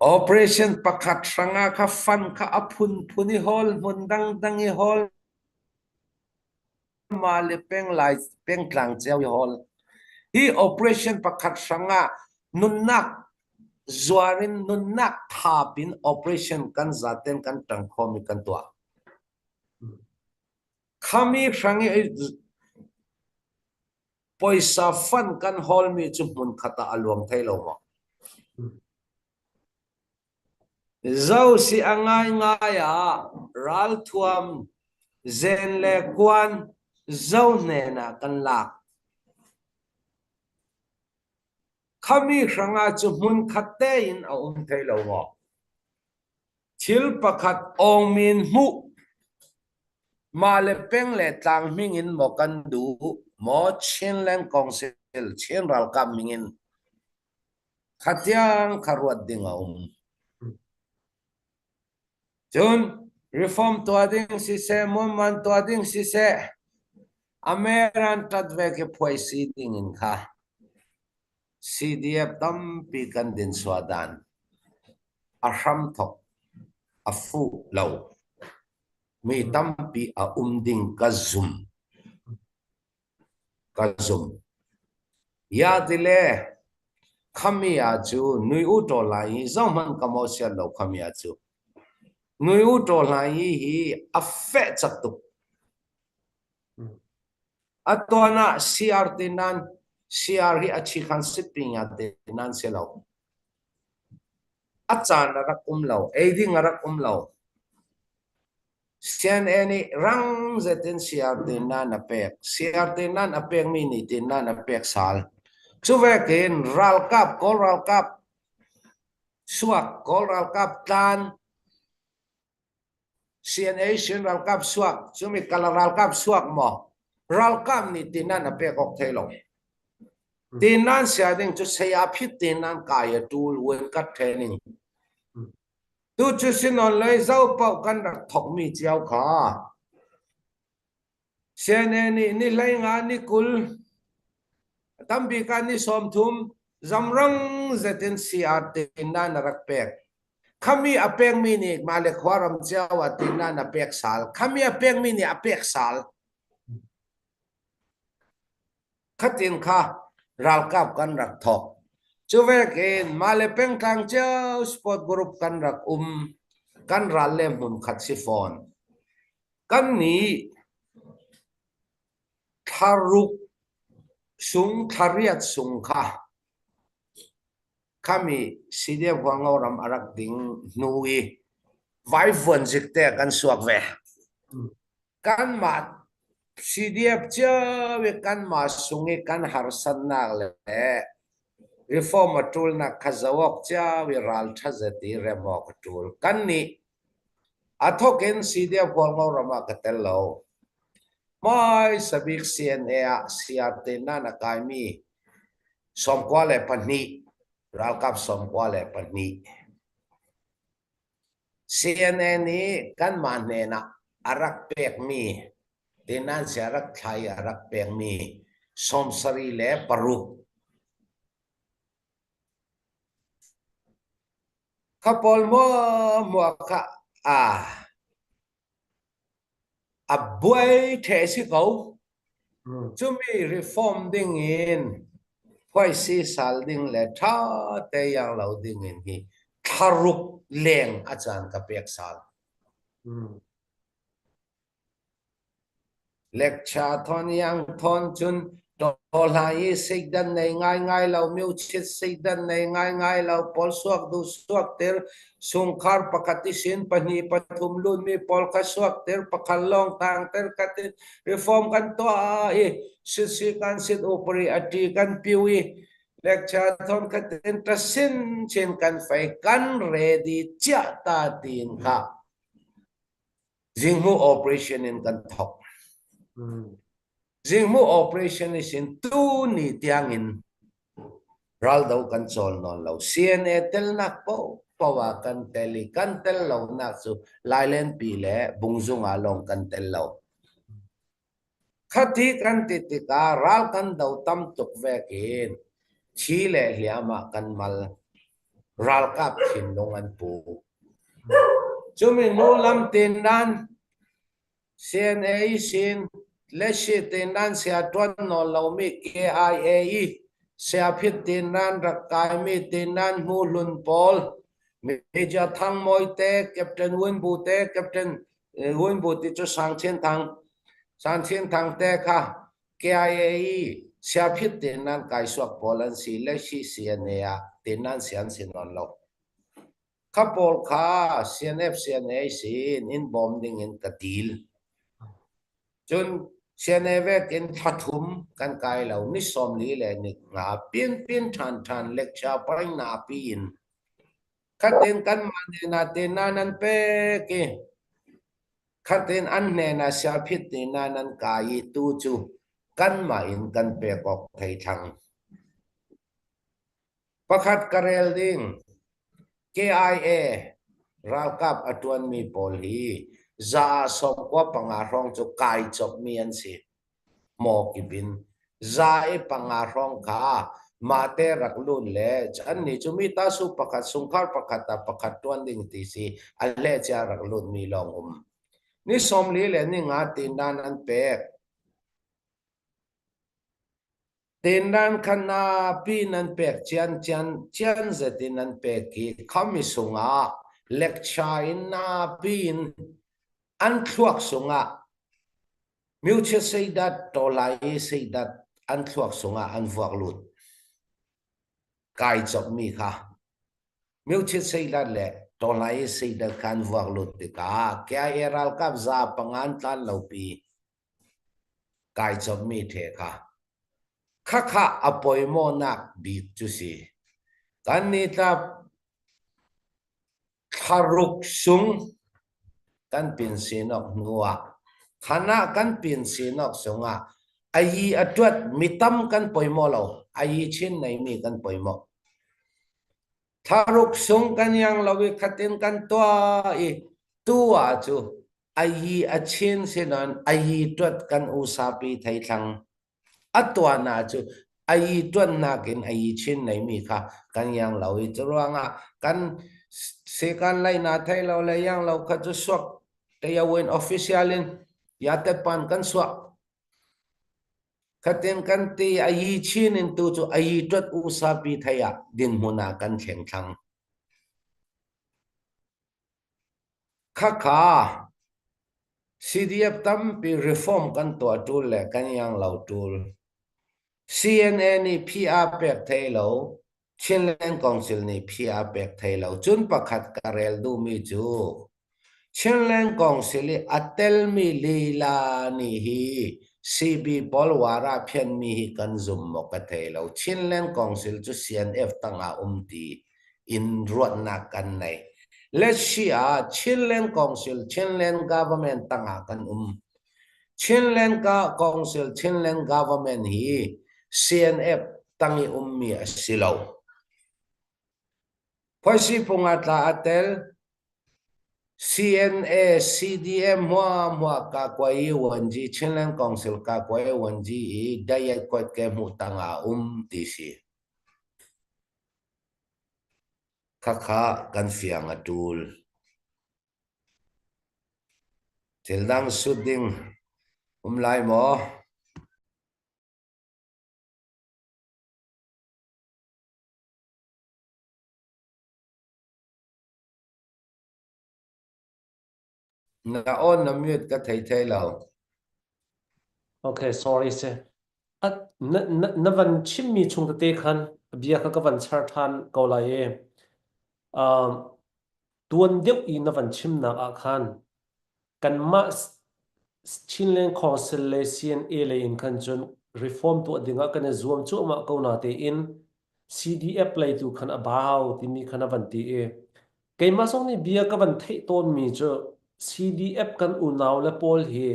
operation pakhat sanga kha fan kha aphun phuni hol mun dang I hol ma le peng lai peng tlang cheu I hol hi operation pakhat sanga nunnak zuarin nunnak thapin operation kan zaten kan tangkhomi kan tua khami sangi poisa fan kan hol mi chu mun khata alwang thailo mo zau si angai ngaya ral thuam zen le kwan zau ne na kan lak khami sanga chu mun khatte in a thailo mo thil pakhat ong min mu ma le peng le tlang mingin mo kan du mo Chilean Council chen ral kam mingin khatiang kharwat ding chun reform to ading si se man to ading si se ameran tatwe ke phoisi ding in kha CDF tam pi kan din swadan ram thok a fu lo mi tampi a ding ka zum ya dile khamia chu nui u to lai zong man commercial lo khamia chu nui u to lai hi affect chak tu atona CR tinan CR hi achi khan shipping ya tinan se lo achan ra kum lo eding ra kum lo sian any rang zetin CR tinan apek CR tinan apek mini tinan apek sal chuvekin ral kap kol ral kap suak kol ral kap tan CNA sin ral kap suak chumi kala ral kap suak mo ral kap ni tinan apek ok thelo tinan sia ding chu saya phit tinan kaya tool wen kat training tu chu sin on lai zau pau kan rak thok mi chiao kha CNA ni lai nga ni kul tambi ka ni som thum zamrang zetin CR tinan rak pek kami apeng mini male khwaram chawa tinan apek sal kami apeng mini apek sal khatin kha ral kap kan rak thok chuvekin male peng tang chau sport group kan rak kan ral le mun khat si phone kan ni tharuk sung thariat sung kha kami sidhe wangoram arak ding nui vai von jikte kan suak ve kan mat CDF chawe kan ma sungi kan harsan nak le reform tool na khazawok chawe ral thazati remok tool kan ni athoken CDF wangoram akatelo mai sabik CNA CRT na nakami somkwale pani ralkap somkwale pani CNA ni kan mane na arak pek mi tinan si arak thai arak pek mi somsari le paru kapol mo ka abuai the si kau chumi reform ding in phoi si sal ding le tha te yang lo ding in hi tharuk leng achan ka pek sal lecture thon yang thon chun to lai sigdan nei ngai lo miu chit sigdan nei ngai lo pol suak du suak ter sungkhar pakati sin pani pathum lun mi pol ka suak ter pakhalong tang ter katin reform kan to si kan sit operi ati kan piwi lecture thon katin tasin chen kan fai kan ready cha ta tin kha jingmu operation in kan thok jingmu operation is in tu ni tiang in ral dau kan chol non lo CNA tel nak po pawa kan teli kan tel lo nak su lailen pi le bungzung along kan tel lo khati kan titika ral kan dau tam tuk vekin chi le hliama kan mal ral kap thin longan pu chumi no lam tin nan CNA sin leshi tinan sia tuan no lo mi KIAE sia phit tinan rakai mi tinan mulun pol meja thang moi te captain win bu te captain win bu ti chu sang chen thang te kha KIAE sia phit tinan kai suak polan si leshi CNA tinan sian sin on lo kapol kha CNF CNA sin in bombing in katil chun CNA in thathum kan kai lo ni som li le ni nga pin than lecture paring na pin khatin kan mane na te na nan pe ke khatin an ne na sha phit ni na nan kai tu chu kan ma in kan pe kok thei thang pakhat karel ding KIA ralkap atuan mi pol hi za som kwa pangarong chu kai chok mian si mo kibin za e pangarong kha mate rak lun le chan ni chumi ta su pakhat sungkhar pakhat ta pakhat tuan ding ti si ale cha rak lun mi long ni som li le ni nga tin dan an pek tin dan khana pi nan pek chian zetin an pek ki khami sunga lecture in na pin an thuak sunga mutual say that tolai say that an thuak sunga an vuak lut kai chok mi kha mutual say that le tolai say that kan vuak lut ti ka kya eral kap za pangan tan lo pi kai chok mi the kha kha kha apoi mo nak bi chu si kan ni ta tharuk sung kan pin sinok nuwa khana kan pin sinok sunga ai atwat mitam kan poimo lo ai chin nei mi kan poimo tharuk sung kan yang lawi khatin kan tua i tua chu ai achin sinan ai twat kan usapi thai thang atwa na chu ai tuan na kin ai chin nei mi kha kan yang lawi chuanga kan se kan lai na thai lo le yang lo kha chu swak te ya wen officialin ya te pan kan swak khaten kan ti ai chin in tu chu ai twat usapi thaya din muna kan theng thang kha kha CDF tampi reform kan to tul le kan yang lo tul CNN ni PR pek thailo Chinland Council ni PR pek thailo chun pakhat karel du mi chu Chinland Council atel mi lila ni hi CB Polwara phian mi hi kan zum mo ka thailo Chinland Council chu CNF tanga umti in ruat na kan nei let's see Chinland Council Chinland government tanga kan Chinland Council Chinland government hi CNF tangi ummi asilaw pwesi pungatla atel CNA CDM mua ka kwai wanji Chinland Council ka kwai wanji dayat kwat ke mutanga tisi kaka kan fiang atul tildang suding lai mo na on na mute ka thei lao Okay, sorry se. At na van chim mi chung te khan bia ka van char than ko la ye. Tuan deuh I na van chim na a khan kan ma Chinlen Council le CNA le in kan chun reform tu adinga kan zoom chu ma ko na te in CDF play tu khan abaw ti mi khan van ti e ke ma song ni bia ka van thei ton mi chu CDF kan u naw le pol he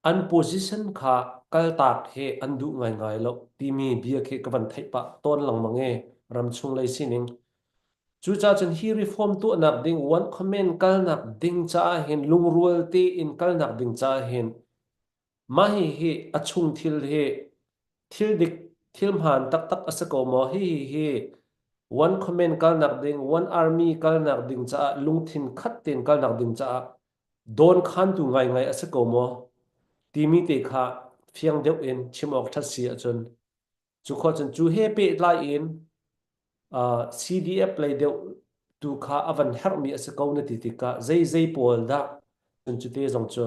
an position kha kal tak he an du ngai ngai lo ti mi bia ke ka van thei pa ton lang mange ram chung le sining chu cha chen hi reform tu nak ding one comment kal nak ding cha hin lung rual te in kal nak ding cha hin mahi hi achung thil he thil dik thil man tak tak asako mo hi one comment kal nak ding one army kal nak ding cha lung thin khat ten kal nak ding cha don khan tu ngai ngai asako mo timi te kha phiang deuh in chimok that si achun chu kho chen chu he pe lai in CDF play deuh tu kha avan her mi asako na ti ka zai pol da chun chu te zong chu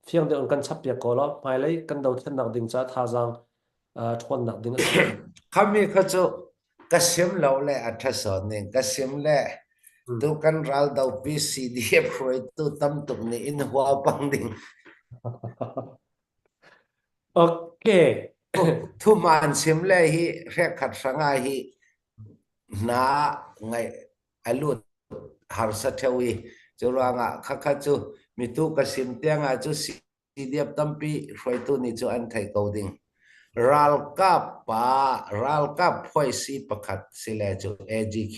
phiang deuh kan chap ya ko lo mai lai kan dau then nak ding cha tha jang thon nak ding asako kami kha chu kasim lo le athaso ne kasim le tu kan ral dau PCDF roi tu tam tuk ni in hua pang ding okay thu man sim le hi re khat sanga hi na ngai alut har sa thewi churanga kha chu mi tu kasim tianga chu CDF tampi roi tu ni chu an thai ko ding ral kap phoi si pakhat sile chu AGQ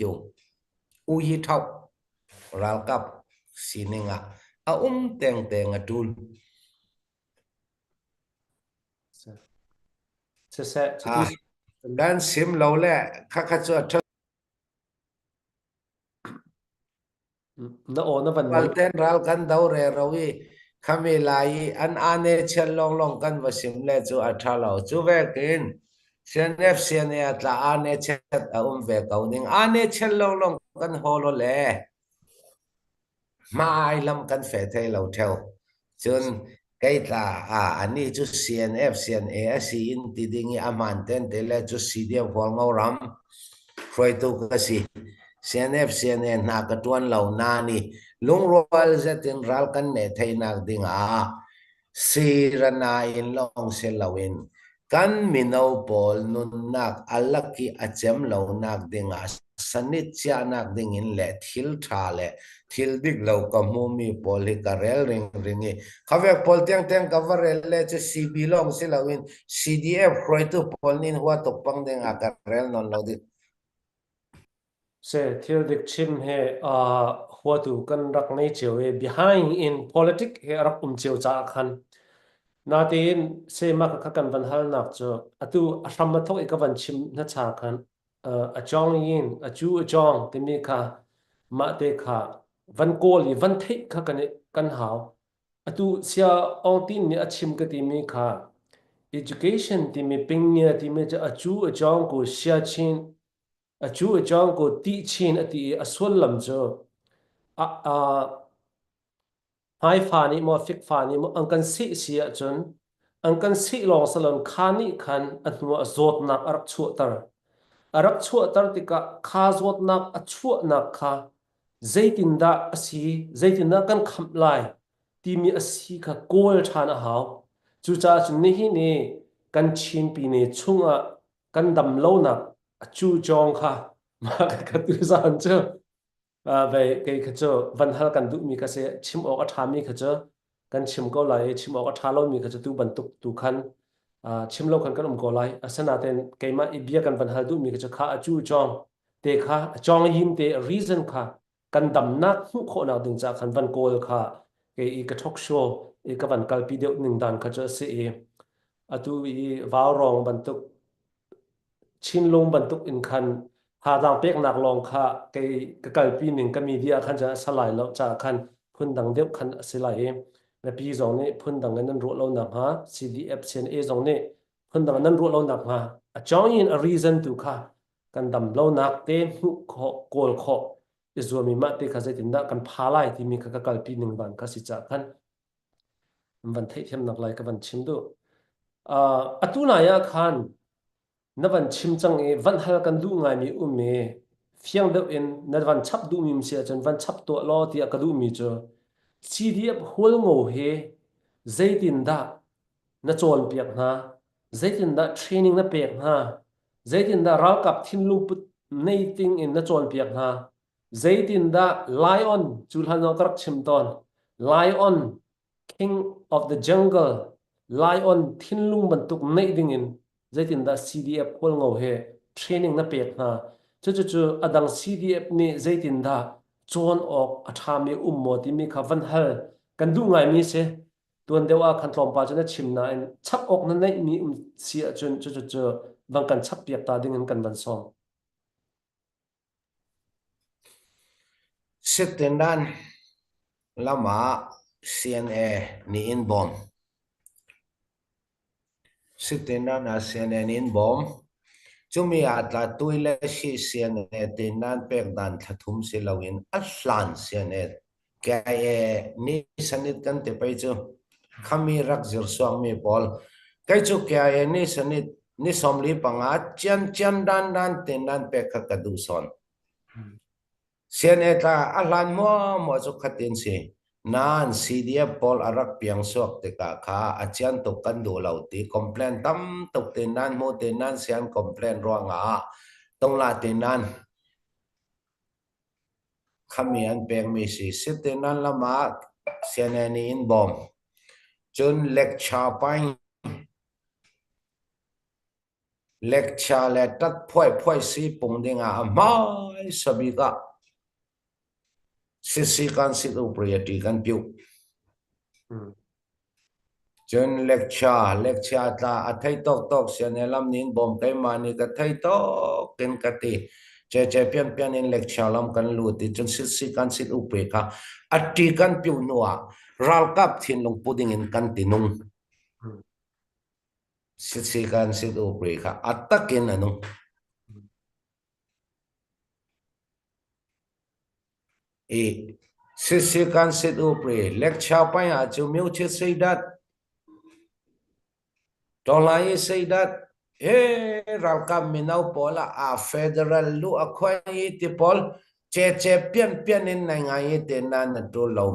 u hi thau ral kap sininga a teng atul se se a kan sim lo le kha chu na o na van mai Walten ral kan dau re rawi khami lai an ane chel long long kan vasim le chu athalo chu ve kin cnf cne atla ane chet a ve kauning ane chel long long kan holo le mai lam kan fe thei lo theo chun cái ta anh ấy chú CNF CNA si in ti ding i aman ten te le chú CDF hol ngau ram khoi tu ka si CNF CNA na ka tuan lo na ni lung royal zetin ral kan ne thei nak ding a si rana in long se lawin kan minau pol nun nak alaki achem lo nak ding a sanit cha nak ding in le thil tha le thil dik lo ka mu mi poli ka rel ring ringi khavek pol tiang tiang cover le che CB long se lawin CDF khoi tu pol nin huwa tok pang ding a ka rel non lo di se thil dik chim he hua tu kan rak nei chiu e behind in politics he rak chiu cha khan na tin se ma ka kan van hal nak chu atu asham ma thok ka van chim na cha khan a chong yin a chu a chong ti mi kha ma te kha van ko li van thei kha kan hau atu sia ong tin ni achim ka ti mi kha education ti mi ping nia ti mi cha a chu a chong ko sia chin a chu a chong ko ti chin ati a sol lam chu a a hai pha ni mo fik pha ni mo ang kan si sia chun ang kan si long salon khani khan anu zot nak arak chu tar arak chu tar tika kha zot nak a chu nak kha zaitin da asi zaitin da kan kham lai ti mi asi kha kol than a haw chu cha chu ni hi ni kan chin pi ni chunga kan dam lo nak a chu chong kha ma ka tu san chu về cái chỗ văn hóa cần tụ mi cái sẽ chim ở cái tham mi cái chỗ cần chim câu lại chim ở cái thà lâu mi cái chỗ tụ bận tụ khăn chim lâu khăn cái câu lại sen à tên cái mà ibia cần văn hóa tụ mi cái chỗ khá chu chong te khá chong yin te reason khá cần đầm nát hú khó nào đừng cha khăn văn câu khá cái talk show cái văn cái video ninh đàn cái chỗ sẽ tụ vào rong bận tụ chin lung bantuk in khan ha dang pek nak long kha cái kalpi ning ka media khan ja salai lo cha khan phun dang deuh khan silai na pi zong ne phun dang nan ro lo na ha CDF sen e zong ne phun dang nan ro lo na ha a chong in a reason to kha kan dam lo nak te hu kho kol kho izuami ma te kha zaitin da kan phalai ti mi kha ka kalpi ning ban ka si cha khan van thei them nak lai ka van chim du atuna ya khan na van chim chang e van hal kan du ngai mi me fiang de in na van chap du mi se chan van chap to lo ti ka du mi cho CDF hol ngo he zaitin da na chon piak na zaitin da training na pek na zaitin da ral kap thin lu put nei ting in na chon piak na zaitin da lion chulhan no krak chim ton lion king of the jungle lion thin lung ban tuk nei ding in zaitin da CDF hol ngo he training na pek na chu adang CDF ni zaitin da chon ok athami mo ti mi kha van hal kan du ngai mi se tuan dewa khan tlom pa chana chim na in chap ok na nei mi sia chun chu bang kan chap piak ta ding in kan ban som sitenan lama CNA ni in bom sitenan a CNA ni in bom chumi atla tuile si CNA tinan pek dan thathum si lawin aslan CNA ke ni sanit kan te pai chu khami rak zir suang mi pol kai chu ke ni sanit ni somli panga chan chan dan tinan pek ka kadu son CNA ta alan mo chu khatin si nan CDF pol arak piang sok te ka kha achian to kan do lau ti complain tam tok te nan mo te nan sian complain ronga tong la te nan khamian peng mi si sit te nan lama CNA ni in bom chun lecture le tat phoi si pung dinga mai sabika sisi kan sit upriyati kan piu chun lecture ta a thai tok sian lam nin bom kai mani ka thai tok ken ka ti che pian in lecture lam kan lu ti chun si kan sit upe kha ati kan piu nuwa ral kap thin long puding in kan ti nung si kan sit upe kha atakin anu e si kan sit upe lecture pa ya chu miu che sei dat tolai sei dat ralkam minau pola a federal lu a khoi ti pol che pian in nai ngai te na na to lo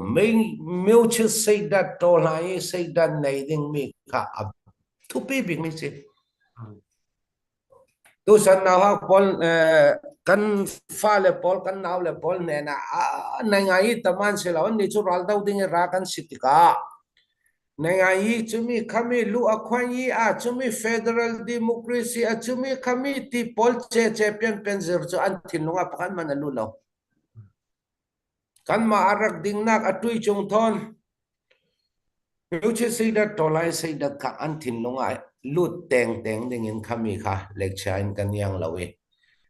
meu che sei dat tolai sei dat nei ding mi kha tu pi big mi se tu san na ha pol kan fa le pol kan naw le pol ne na nai ngai ta man se lo ni chu ral dau ding ra kan sitika Nengai chumi kami lu akwani chumi federal democracy chumi kami ti pol che pen zer chu an thin lunga pakan man lu lo kan ma arak ding nak atui chung thon lu che sei da tolai sei da ka an thin lunga lu teng ding in kami kha lecture in kan yang lawe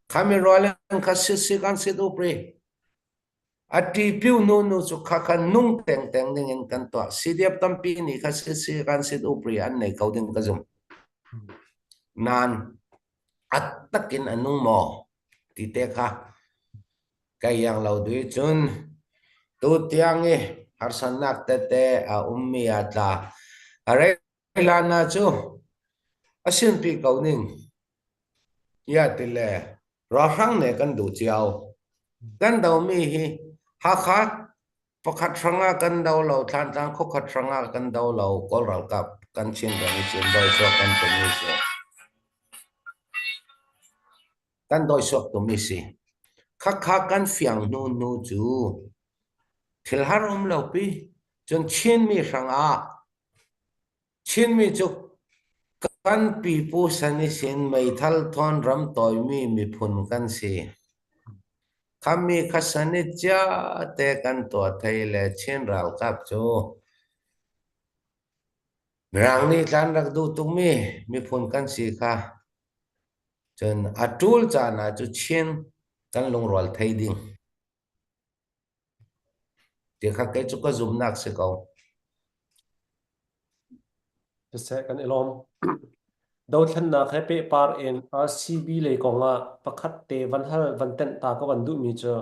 kami rolan ka si kan sit upre ati piu no chu kha nung teng ding in kan to cdf tampi ni kha si kan sit upri an nei coding ka zum nan atakin anung mo ti te kha kai yang lo dui chun tu tiang e harsanak te a ummi ata are lana chu asin pi coding ya te le ro hang ne kan du chiao kan dau mi hi ha kha pakhat ranga kan dau lo than tang kho khat ranga kan dau lo kol ral kap kan chin kan chin doi so kan to mi se kan doi so to mi se kha kan fiang nu chu thil har lo pi chon chin mi ranga chin mi chu kan pi pu sani sin mai thal thon ram toy mi phun kan se kami khasani cha te kan to thai le chin ral kap chu rang ni tlan rak du tung mi phun kan si kha chen atul cha na chu chin kan long rol thai ding te kha ke chu ka zum nak se ko se kan elom do than na khe pe par en rcb le ko nga pakhat te van hal van ten ta ko van du mi cho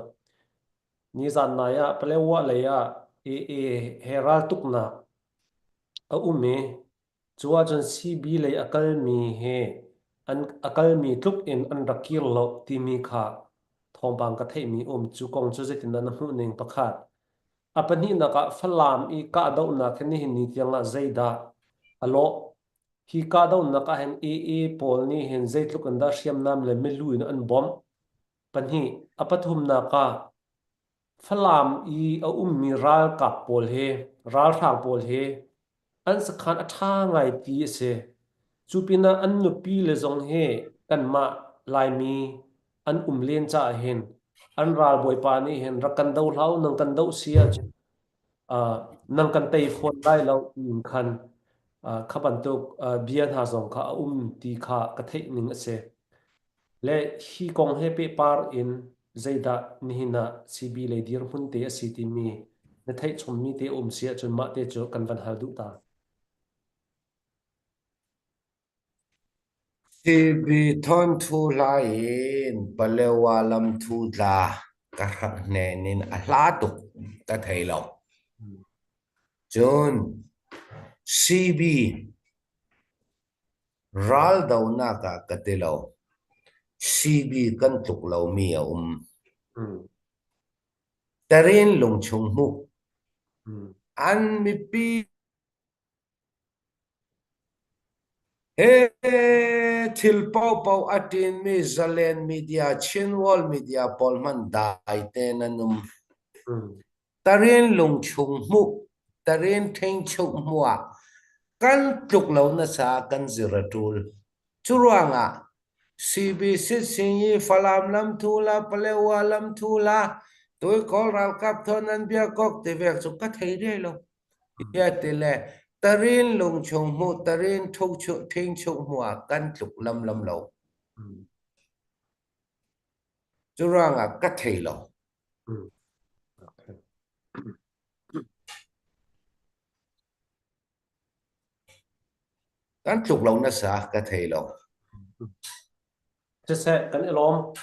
ni zan na ya plewa le ya e heral tuk na a ume chuwa chan cb le akal mi he an akal mi tluk in an rakir lo ti mi kha thong bang ka thei mi chu kong chu zetin na hu ning pakhat apani na ka falam I ka do na khani hin ni tianga zaida alo hi ka do na ka hen e pol ni hen zeitluk an da hriam nam le meluin an bom panhi apathum na ka falam a mi ral ka pol he ral thang pol he an sakhan atha ngai ti se chupina an nu pi le zong he kan ma lai mi an len cha hen an ral boi pa ni hen rakan do hlau nang kan do sia nang kan tei phone lai lo in khan khaban tuk bian ha zong kha ti kha ka thei ning ase le hi kong he pe par in zaida nihina cb le dir hun te asiti mi na thei chom mi te sia chun ma te chu kan van hal du ta si bi thon thu lai in palewa lam thu la ka ne nin a hla tu ka thei lo chun cb ral dau na ka te lo cb kan tuk lo mi tarin lung chung mu an mi pi thil pau atin mi zalen media chinwal media polman dai te nanum tarin lung chung mu tarin theng chung muwa kan tuk lo na sa kan ziratul churuanga cbc singi falam lam thula palewa lam thula tôi có rào cặp thôn anh bia cốc thì việc chúng ta thấy đây lo ya te le tarin lung chung mu tarin thâu chu thing chung mu kan tluk lam lam lo churanga ka thei lo Okay. kan tluk lo na sa ka thei lo Thế sẽ cái lom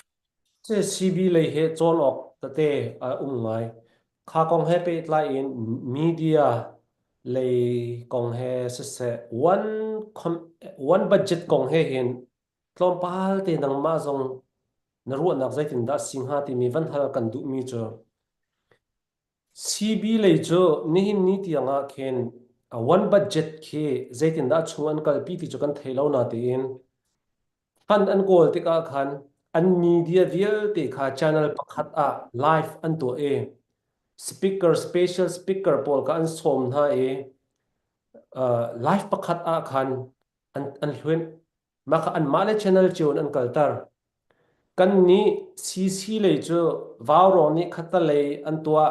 thế CB lấy hệ chọn ọc tê ngay khá con hệ bị lại in media lấy con hệ sẽ one budget con hệ hiện lom pal thì nang ma zong na ruột nạc dây tin đã sinh ha thì mi vẫn hay cần đủ mi cho CB lấy cho ni hin ni ti anga khen one budget ke dây tin đã chung an kal pi ti cho kan thei lo na ti in fan an goal te ka khan an media vial te kha channel pakhat a live an to e speaker special speaker pol ka an som na e live pakhat a khan an hluen ma kha an male channel chon an kaltar kan ni cc le chu vawro ni khata le an tua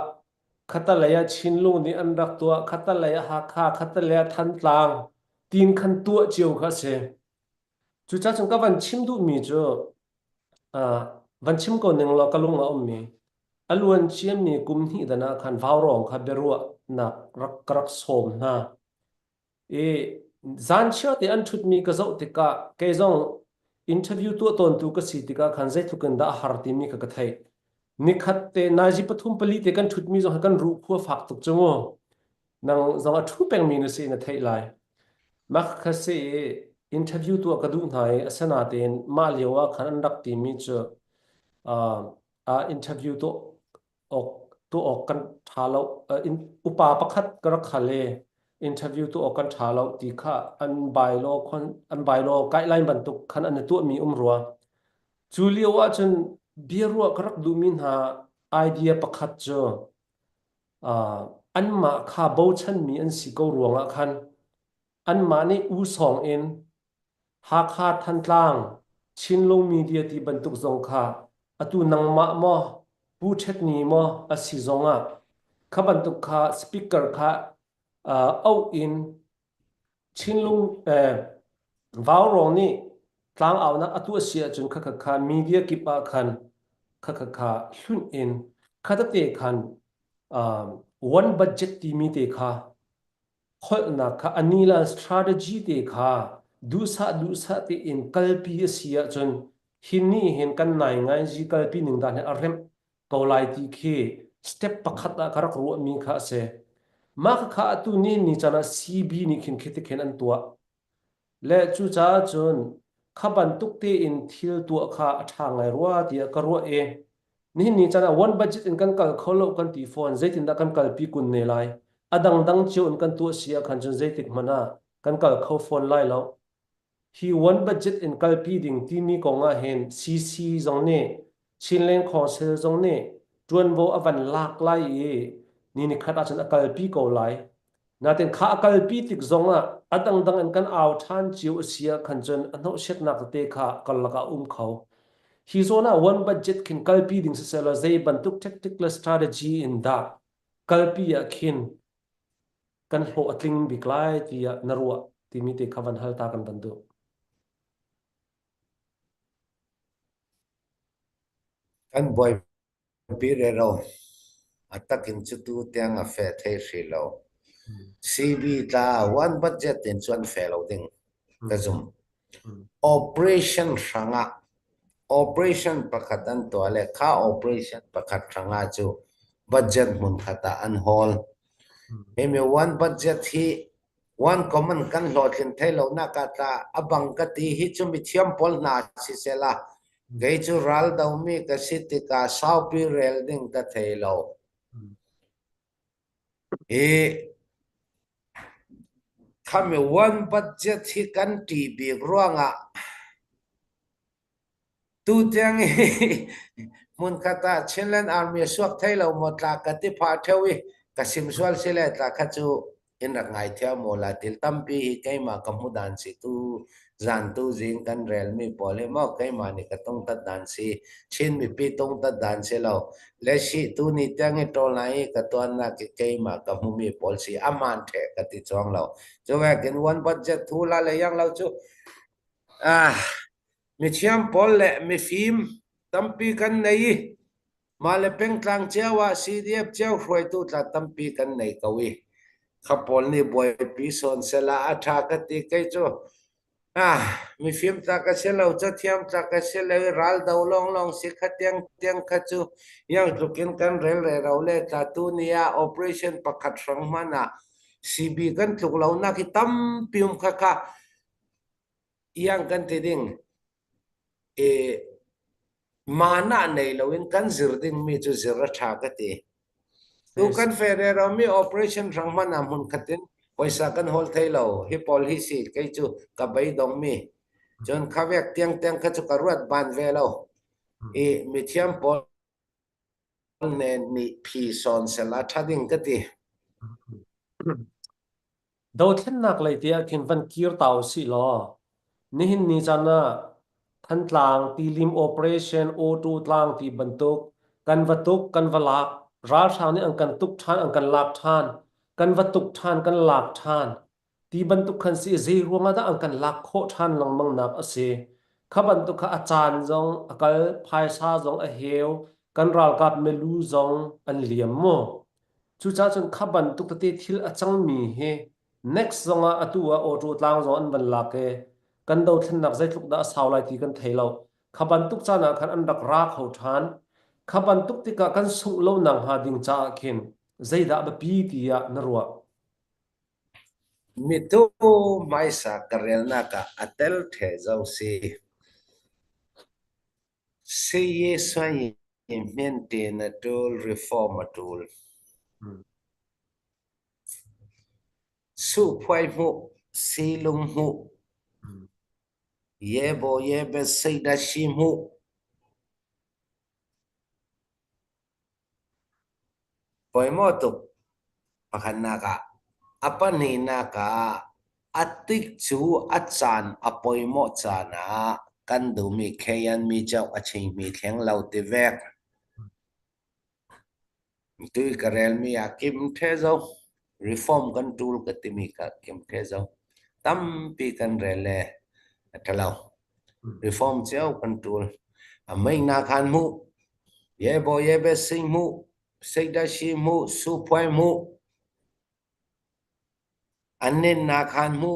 khata le ya chinlu ni an rak tua khata le ha kha khata le than tlang tin khan tua chiu kha se chu cha chung ka van chim du mi chu van chim ko ning lo kalung a om mi aluan chiam ni kum hi dana khan vawrong kha berua na rak krak som na e zan chia te an thut mi ka zo te ka ke zong interview tu ton tu ka si te ka khan zai thukan da har ti mi ka thai ni khat te na ji pathum pali te kan thut mi zo kan ru khu fak tuk chungo nang zong a thu peng mi na se na thai lai mak khase interview tu ka du nai asana ten ma lewa khan an rak ti mi chu interview ok ok kan thalo in upa pakhat kar khale interview ok kan thalo ti kha an bylaw guideline ban tuk khan an tu mi umrwa Julia wa chen bierwa karak du min ha idea pakhat cho an ma kha bo chan mi an si ko ruanga khan an ma ni u song in ha kha than tlang chin lo media ti ban tuk zong kha atu nang ma mo pu thet ni mo a si zonga khaban tuk kha speaker kha au in chinlung vau rong ni tlang aw na atu asia chun kha kha kha media ki pa khan kha kha kha hlun in khata te khan one budget ti mi te kha khol na kha anila strategy te kha du sa te in kalpi asia chun hinni hen kan nai ngai ji kalpi ning dan arhem ko lai ti khi step pakhat na karak ru mi kha se ma kha tu ni chana cb ni khin khite khen an tua le chu cha chun khaban tuk te in thil tu kha atha ngai ruwa ti ka ruwa e ni chana one budget in kan kal kholo kan ti phone zaitin da kan kal pi kun ne lai adang dang chu un kan tu sia khan chun zaitik mana kan kal kho phone lai lo hi one budget in kal pi ding ti mi ko nga hen cc zong ne chinlen kho sel zong ne tuan bo avan lak lai e ni khata chan akal pi ko lai na ten kha akal pi tik zonga adang dang an kan aw than chiu sia khan chen anho shet nak te kha kal laka kho hi zona one budget kin kal pi ding se sela zai ban tuk tactical strategy in da kal pi ya khin kan ho atling biklai ti ya narua ti mi te khavan hal ta kan bandu kan boy pi re ro atakin chu tu tiang a fe the shi lo cb ta one budget in chuan fe lo ding ka zum operation sanga operation pakhatan to ale kha operation pakhat sanga chu budget mun khata an hol eme one budget hi one common kan hlotlin thailo na ka ta abang ka ti hi chu mi thiam pol na si sela gei chu ral dau mi ka city ka sau pi rel ding ta thailo e khame one budget hi kan ti bi ruanga tu tiang mun kata chinland army suak thailo motla ka ti pha thewi kasim swal sele ta khachu in rak ngai thia mola til tampi hi keima kamudan si tu zan tu jing kan rel mi pole mo kai mani ka tong ta dan si chin mi pi tong ta dan se lo le si tu ni tang e to lai ka to na ke kai ma ka mu mi pol si aman the ka ti chong lo cho wa ken one budget thu la le yang lo chu ah mi chiam pol le mi phim tampi kan nei mà le peng tlang chiao wa CDF chiao khoi tu ta tampi kan nei kawi khapol ni boy pi son sela atha ka ti kai chu mi phim ta ka selo cha thiam ta ka selo ral dau long long si khatyang tiang kha chu yang tukin kan rel re rau le ta tu nia operation pakhat rang mana CB kan tluk lo na ki tam pium kha kha yang kan ti ding e mana nei lo in kan zir ding mi chu zir tha ka ti tu kan fere ro mi operation rang mana mun khatin paisa kan hol thailo hi pol hi si kai chu ka bai dong mi chon khavek tiang tiang kha chu ka ruat ban ve lo e mi thiam pol ne ni phi son se la thading ka ti đâu thiên nạc lại tia kinh văn kier tàu xị lo nihin ni chana than tlang ti lim operation o tu tlang ti bantuk kan vatuk kan valak ra thani ang kan tuk than ang kan lak than kan vatuk than kan lak than ti bantuk khan si zai ruanga da ang kan lak kho than lang mang nak ase kha bantuk kha achan jong akal phai sa jong a heu kan ral kap melu jong an liam mo chu cha chun kha bantuk te thil achang mi he next zonga atua auto tlang zo an ban la ke kan do thlen nak zai tluk da saw lai ti kan theilo khaban tuk chana khan an rak ra kho than khaban tuk ti ka kan su lo nang ha ding cha khin zai da ba pi ti ya na ruwa mi tu mai sa karel na ka atel the zo si ye sai maintain a tool reform a tool su phai mu si lung mu ye bo ye be sai da shi mu poi mo tu pakhan na ka apa ni na ka atik chu achan apoi mo chana kan du mi khayan mi chau a chei mi thleng lau ti vek tu karel mi a kim the zo reform kan tool ka ti mi ka kim the zo tam pi kan rele athalau reform cheu kan tool a mai na khan mu ye bo ye be sing mu sei da shi mu su phoi mu anen na khan mu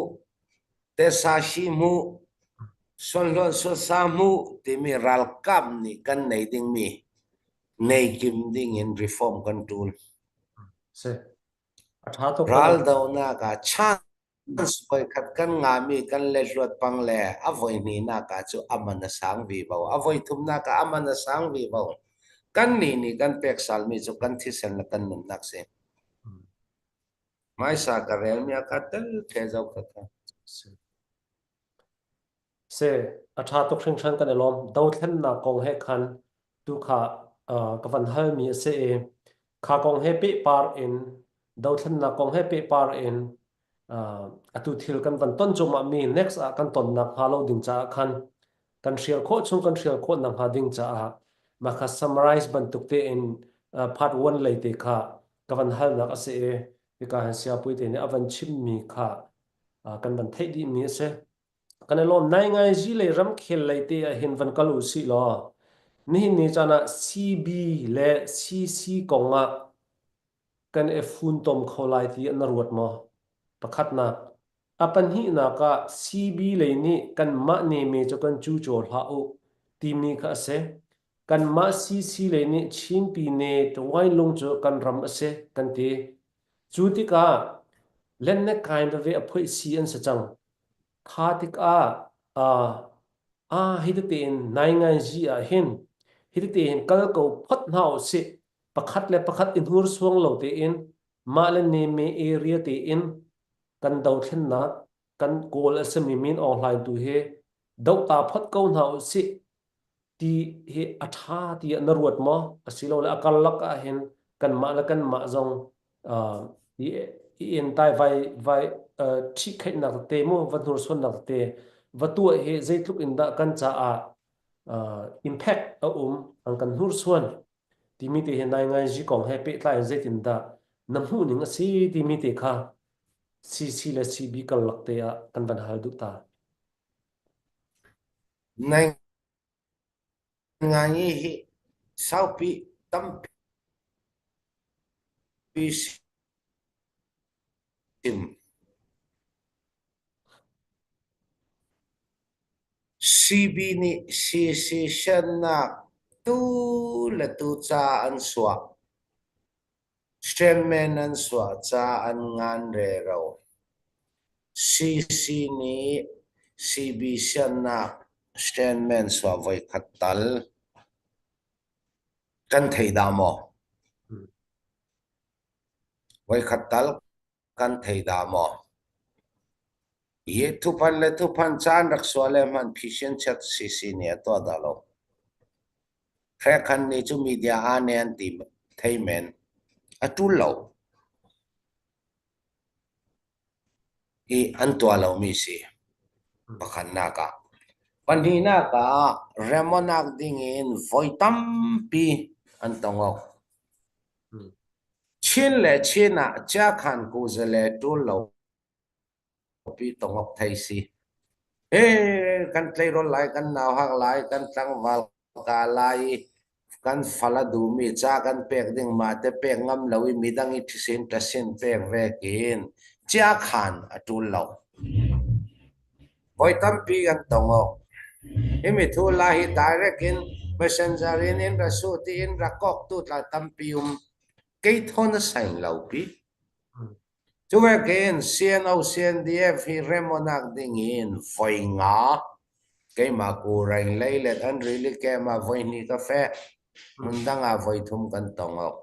te sa shi mu son lon so sa mu ti mi ral kam ni kan nei ding mi nei kim ding in reform kan tool se atha to kan ral do na ka chan soi khat kan nga mi kan le luat pang le avoi ni na ka chu amana sang vi bo avoi thum na ka amana sang vi bo kan ni kan pek sal mi chu kan thi sen la kan nun nak se mai sa ka rel mi ka tel the zo ka se atha to khring than kan elom do thlen na kong he khan tu kha ka van hal mi se e kha kong he pe par in do thlen na kong he pe par in atu thil kan van ton chuma mi next a kan ton na phalo ding cha khan kan rial kho chung kan rial kho na ha ding cha a ma kha summarize ban tuk te in part 1 lai te kha ka van hal na ase e ka han sia pui te ne avan chim mi kha kan ban thei di mi se kan lom nai ngai ji le ram khel lai te a hin van kalu si lo ni ni chana CB le CC konga kan e fun tom kholai ti na ruat mo pakhat na apan hi na ka CB le ni kan ma ne me cho kan chu chol ha o ti mi kha se kan ma CC le ni chin pi ne to wai long cho kan ram ase kan ti chu ti ka len ne kind of a phoi si an sa chang kha ti ka a hi te tin nai ngai ji a hin hi te tin kal ko phat nau se pakhat le pakhat in hur suang lo te in ma le ne me area te in kan dau thlen na kan kol asemi min online tu he dau ta phat ko nau se ti he atha ti na ruat mo asilo le akal lak a hen kan ma zong i in tai vai vai thi khet nak te mo van hur son nak te vatua he zeitluk inda kan cha a impact a ang kan hur suan timi te henai ngai ji kong he pe tlai zeitin da namhu ning a si timi te kha si la si bi kal lakte a kan ban hal du ta nai ngai hi sau pi tam pi sim CB ni si shan na tu la tu cha an swa strengman an swa cha an ngan re ro CC ni CB shan na strengman swa voi khatal kan thei da mo voi khatal kan thei da mo ye thu pan le thu pan chan rak swa le man fission chat CC ni to da lo khe khan ni chu media anen ti thei men atul lo i an tua lo mi si pakhan na ka panina ka remonak ding in voitam pi an tongok chin le china cha khan ku zele tu lo pi tongok thai si e kan tlei ro lai kan naw hak lai kan tlang wal ka lai kan fala du mi cha kan pek ding ma te pek ngam lo i midang i thisin ta sin pek ve kin cha khan atul lo voitam pi an tongok imi thu la hi direct in messenger in rasuti in rakok tu la tampium ke thon sain lo pi chu ve ken CNO CNDF hi remonak ding in foinga ke ma ku rain leile an really ke ma voi ni ka fe mundanga voi thum kan tongok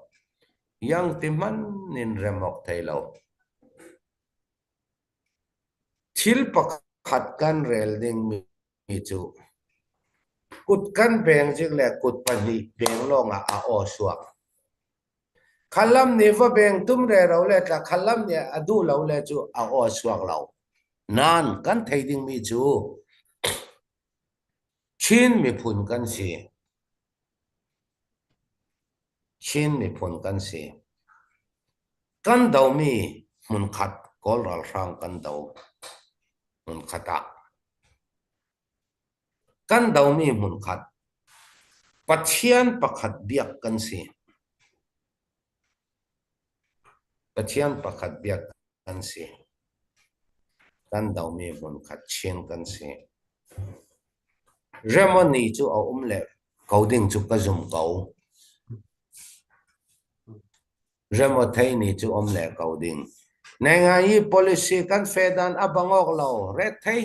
yang timan nin remok thailo thil pakhat kan rel ding mi chu kut kan beng jik le kut pani beng longa a o suak khalam ni va beng tum re ro le ta khalam ne adu lo le chu a o suak lo nan kan thei ding mi chu chin mi phun kan si chin mi phun kan si kan dau mi mun khat kol ral rang kan dau mun khata kan dau mi mun khat pathian pakhat biak kan si pathian pakhat biak kan si kan dau mi mun khat chin kan si remoni chu a le coding chu ka zum ko remo thai ni chu le coding nei nga yi policy kan fedan abangok lo red thai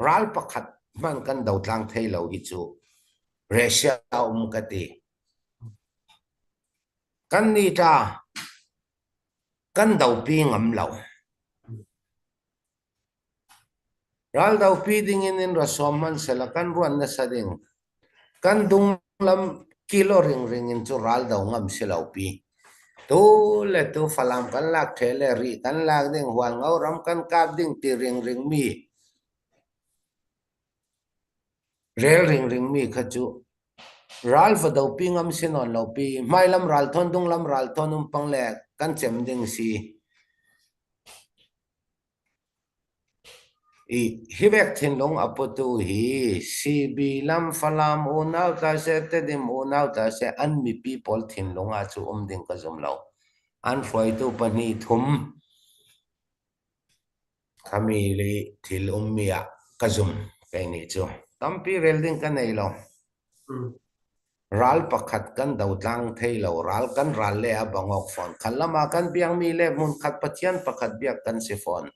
ral pakhat man kan dau tlang thai lo hi chu resha kati kan ni ta kan dau pi ngam lo ral dau pi ding in rasom man sela kan ruan na sading kan dung lam kilo ring ring in chu ral dau ngam selo pi tu le tu falam kan lak thele ri kan lak ding huan ngau ram kan kap ding ti ring ring mi rel ring ring mi khachu ral fa dau pi ngam sinon lo pi mai lam ral thon dung lam ral thon pang le kan chem ding si i hibek thin long apotu hi CB lam falam unau ta se te dim unau ta se an mi people thin long a chu ding ka zum lo an foi tu pani thum kami le thil mia ka zum kai ni chu tampi relding ka nei lo ral pakhat kan dau tlang thei lo ral kan ral le abangok phone khalama kan biang mi le mun khat pathian pakhat biak kan se phone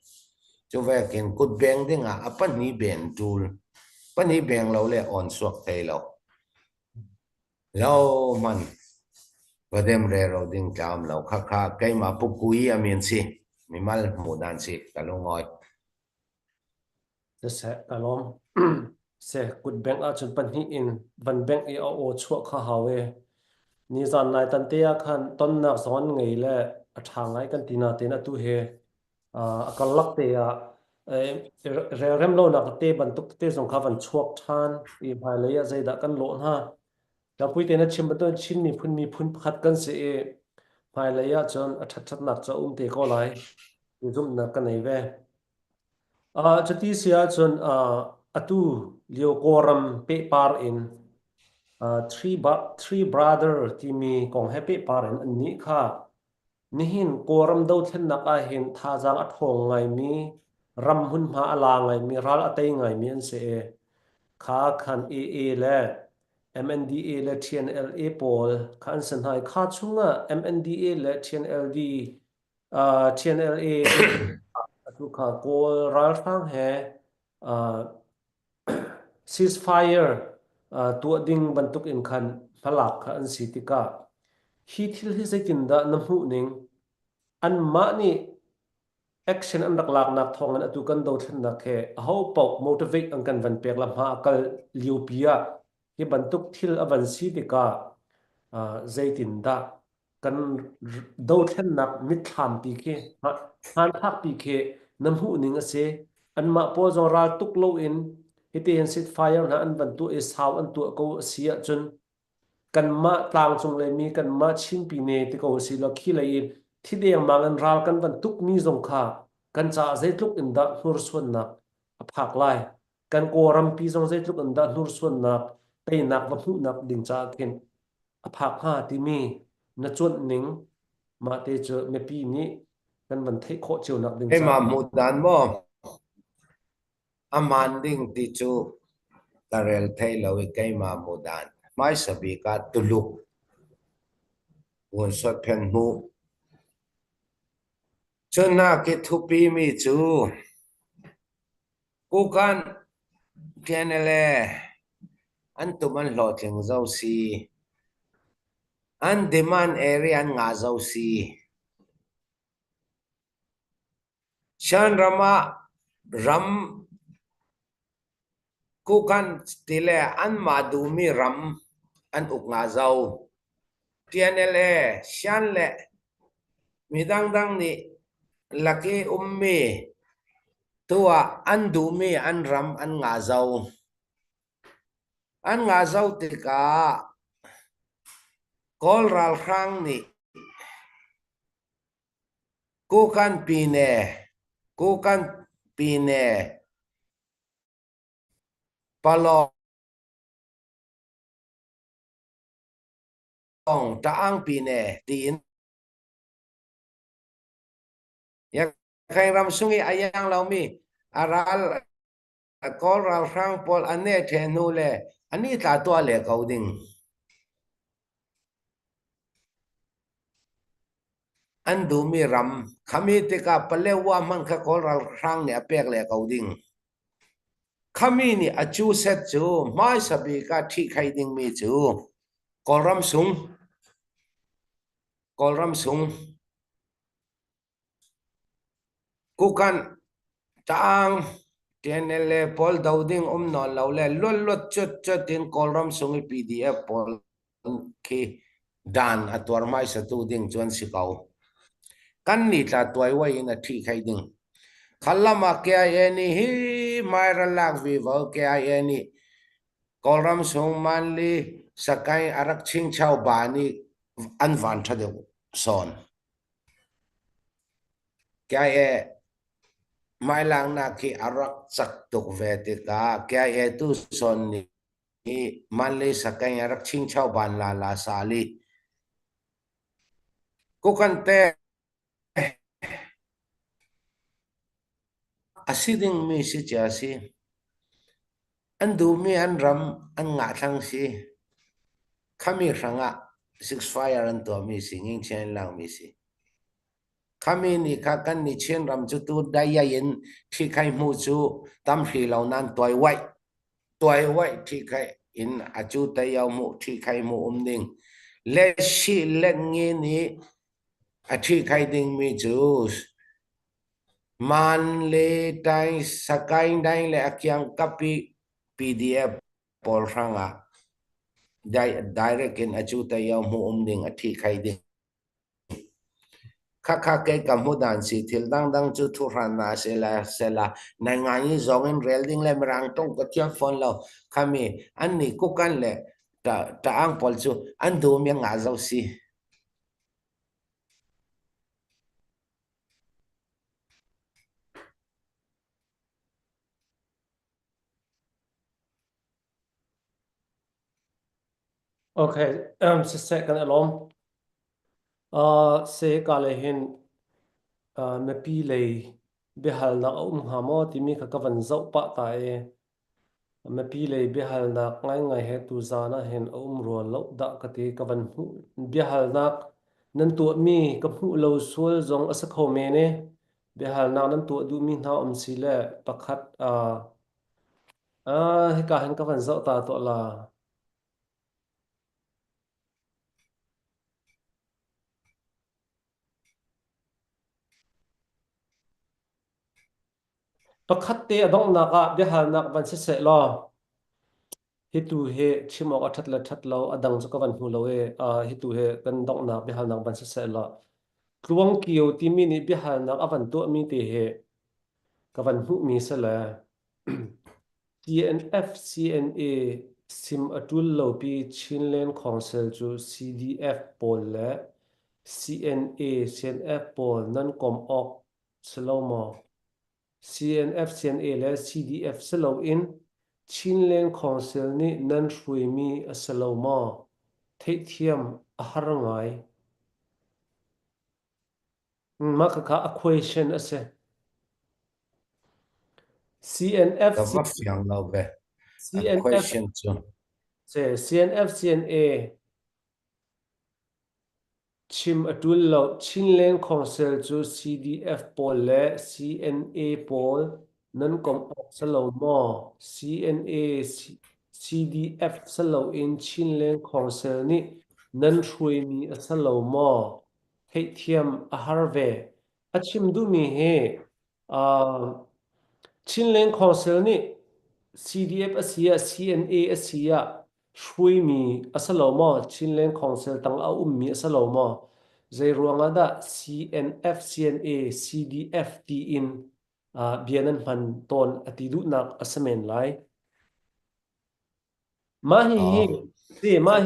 chu ve kin kut beng ding a apan ni ben tul pani beng lo le on suak thei lo lo man vadem re ro ding cham lo kha kha kai ma pu kui amin si mi mal mu dan si kalungoi se kalom se kut bank a chun pan hi in van bank i o chua kha hawe ni zan nai tan te a khan ton nak zon ngei le a thangai kan tina te na tu he a kal lak te a rem lo nak te ban tuk te zong kha van chuak than I phai le ya zai da kan lo ha da pui te na chim ba ton chin mi phun khat kan se e phai le ya chon a that that nak cha te ko lai zum na kan nei ve chati sia chon atu leo koram pe par in three brother ti mi kong happy par in an ni kha nihin koram do thlen nak a hin tha jang a thong ngai mi ram hun ma ala ngai mi ral atei ngai mi an se e kha khan AA le MNDA le TNLA pol khan san hai kha chunga MNDA le TNLD TNLA te atu kha ko ral thang he ceasefire tu ding bantuk in khan phalak kha an sitika hi thil hi zaitin da na hmu ning an ma ni action an lak nak thong an atu kan do thlen nak he a ho pok motivate an kan van pek lam ha kal liupia hi bantuk thil avan si tika zaitin da kan do thlen nak mit tham pi ke han thak pi ke nam hu ning ase an ma po zo ral tuk lo in hiti hen sit fire na an van tu is how an tu ko sia chun kan ma tlang chung le mi kan ma chin pi ne ti ko si lo khi le in thi de mang an ral kan van tuk mi zong kha kan cha zai tluk in da nur suan na a phak lai kan ko ram pi zong zai tluk in da nur suan na pe nak va hu nak ding cha ken a phak ha ti mi na chuan ning ma te chu me pi ni kan van thei kho chiu nak ding cha Ema mudan mo amanding ti chu karel thei lowi keima mudan mai sabi ka tuluk un sot phen mu chuna ke thupi mi chu ku kan kenele an tuman lo thing zo si an demand area an nga zo si shan rama ram ku kan tile an madumi ram an uk nga zo TNLA shan le midang dang ni laki ummi tua an dumi an ram an nga zo tika kol ral khang ni ku kan pine palong taang pine tin ya khai ram sungi ayang laumi aral kol ral khang pol ane thenu le ani ta to le coding an dumi ram khami tika palewa man kha kol ral khang ne apek le coding khami ni achu set chu mai sabi ka thi khai ding mi chu kolram sung kukan taang TNLA pol dauding no laule lot chot in kolram sung PDF pol ki dan atwar mai sa tu ding chuan sikau kan ni tla tuai wai in a thi khai ding khallama kya yani hi mai ralak vi vo kya yani kolram sung manli sakai arak ching chau bani an van thade son kya ye mai lang na ki arak chak tuk ve te ka kya ye tu son ni manli sakai arak ching chau ban la sali ko kan te asiding mi si cha si an du mi an ram an nga thang si khami ranga six fire an to mi si nging chen lang mi si khami ni kha kan ni chen ram chu tu dai yin thi khai mu chu tam hri lo nan toy wai thi khai in a chu ta yaw mu thi khai mu ding le shi le ngi ni a thi khai ding mi chu man le tai sakai dai le akyang kapi PDF pol ranga direct in a chu ta yaw mu ding a thi khai ding kha ke kamudan si thil dang chu thu ran na sela nai ngai zong in relding le rang tong ko tia phone lo khami an ni ku kan le ta ang pol chu an du mi nga zo si okay se second along se ka le hin me pi le behal na ha mo ti mi kha ka van zo pa ta e me pi le behal na ngai ngai he tu za na hen ro lo da ka ti ka van hu behal na nan tu mi ka hu lo sul zong asa kho me ne behal na nan tu du mi na si le pakhat he ka hen ka van zo ta to la pakhat te adong na ka behal na van se lo hi tu he chimok athat la that lo adang chu ka van hu lo e hi tu he kan dong na behal na van se la kluang kiu ti mi ni behal na avan to mi te he ka van hu mi se la TNF CNA sim atul lo pi chinlen council chu CDF pol le CNF pol nan kom ok slomo CNF CNA le CDF selo in chinlen council ni nan hrui mi a slomo theithiam a harangai ma ka equation ase CNF ka va fyang lo ve a CNF question chu se CNF CNA chim atul lo chinlen council chu CDF pol le CNA pol nan kom salo mo CNA CDF salo in chinlen council ni nan thrui mi salo mo hei thiam a harve achim du mi he chinlen council ni CDF asia CNA asia thrui mi asalo mo chinlen council tang a mi asalo mo zai ruanga da CNF CNA CDF ti in bianan man ton atidu nak asamen lai ma he se ma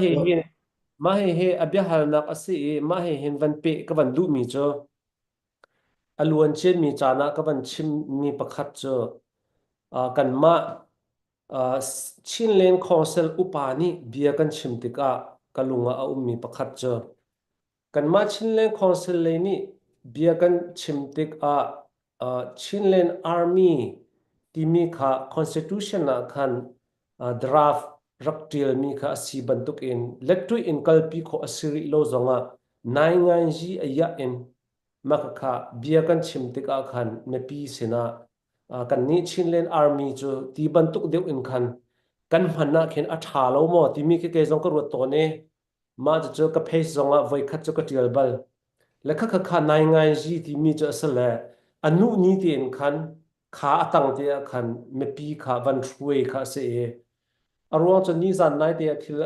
he abya hal nak ase ma he hen van pe ka van du mi cho aluan chen mi chana ka van chim mi pakhat cho kan ma chinlen council upani bia kan chimtika kalunga a ummi pakhat cho kan ma chinlen council le ni bia kan chimtik chinlen army timi kha constitution na khan draft raktil mi kha si bantuk in lettu in kalpi kho asiri lo zonga nai ngai ji aya in makha bia kan chimtika khan mepi sina kan ni chinlen army chu ti bantuk deu in khan kan manna khen a tha lo mo ti mi ke zong ka ro to ne ma chu ka face zonga voi khat chu ka tial bal lekha kha kha nai ngai ji ti mi chu asale anu ni tin khan kha atang te khan me pi kha van thrui kha se e arwa chu ni zan nai te thil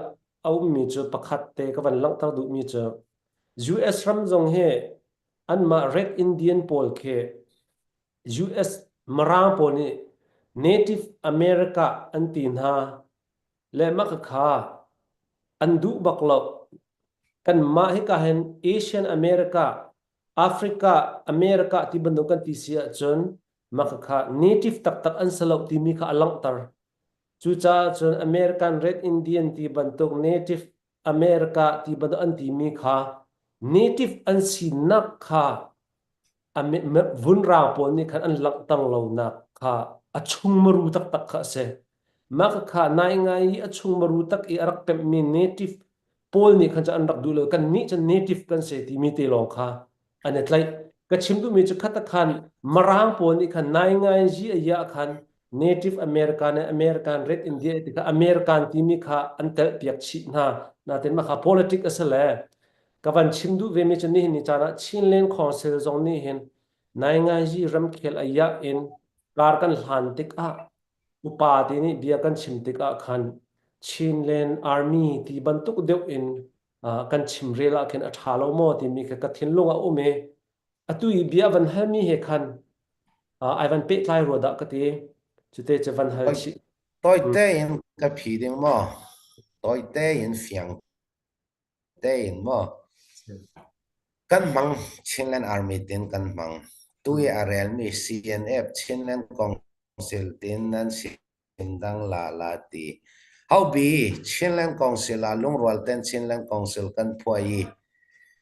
au mi chu pakhat te ka van lang tar du mi chu US ram zong he anma red indian pol khe US marang pol ni native america antin ha le mak kha andu baklo kan ma hi ka hen asian america africa america ti bandung kan ti sia chon mak kha native tak tak an salo ti mi kha alang tar chu cha chon american red indian ti bantuk native america ti bandu an ti mi kha native an si nak kha vun ra pol ni khan an lang tang lo na kha achung maru tak tak kha se mak kha nai ngai achung maru tak i arak pem mi native pol ni khan cha an rak du lo kan ni cha native kan se ti mi te long kha ane tlai ka chim du mi chu khata khan marang pol ni khan nai ngai ji ya khan native american american red india ti ka american ti mi kha an tel piak chi na ten ma kha politic asale kavan chimdu ve mi chani ni chana chinlen council zong ni hin nai ngai ji ram khel aya in kar kan hlan tik a upa ti ni bia kan chim tik a khan chinlen army ti bantuk deuh in kan chim rela khen a thalo mo ti mi ka thin lunga ume atui bia van halmi he khan ai van pe tlai ro da ka ti chute che van hal chi tôi tê in cái phi đình mà tôi tê in phiang tê in mà kan mang Chinland Army tin kan mang tui arel mi CNF Chinland Council tin nan sindang la ti how be Chinland Council a lung roal ten Chinland Council kan phoi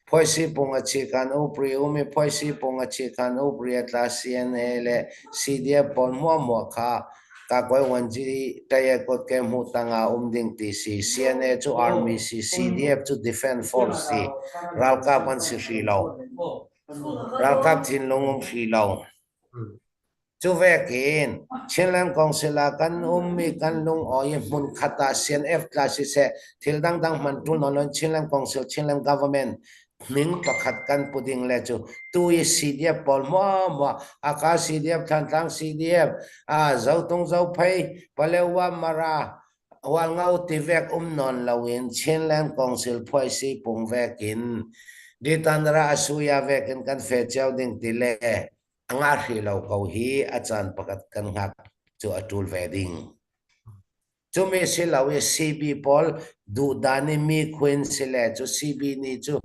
phoi si punga chi kan upri umi phoi si punga chi kan upri atla CNA le CDF pon mo kha ka koi wanji taya kot ke mu tanga ding ti si CNA chu army si CDF chu defense force si ralka pan si lo ralka thin longum lo chu vekin Chinland Council a kan mi kan lung oi mun khata CNF class se thil dang man tu non Chinland Council Chinland government ming pakhat kan puding le chu tu CDF pol mo aka CDF tlang CDF zau zau phai palewa mara wal ngau ti vek non lawin Chinland Council phoi si pung vekin di tanra asuya vekin kan fe chau ding ti le anga hri lo ko hi achan pakat kan ngak chu atul wedding chu me se lawe CB Paul du dani mi queen sele chu CB ni chu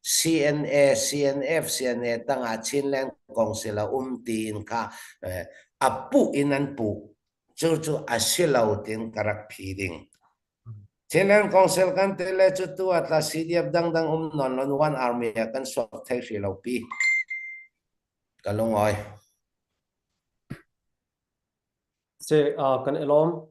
CNA CNF CNA tanga Chinland Council tin kha apu inan pu chu asilau tin karak phiding Chinland Council kan tele chu tu atla CDF dang non one army kan swak thai hri lo pi kalungoi se kan elom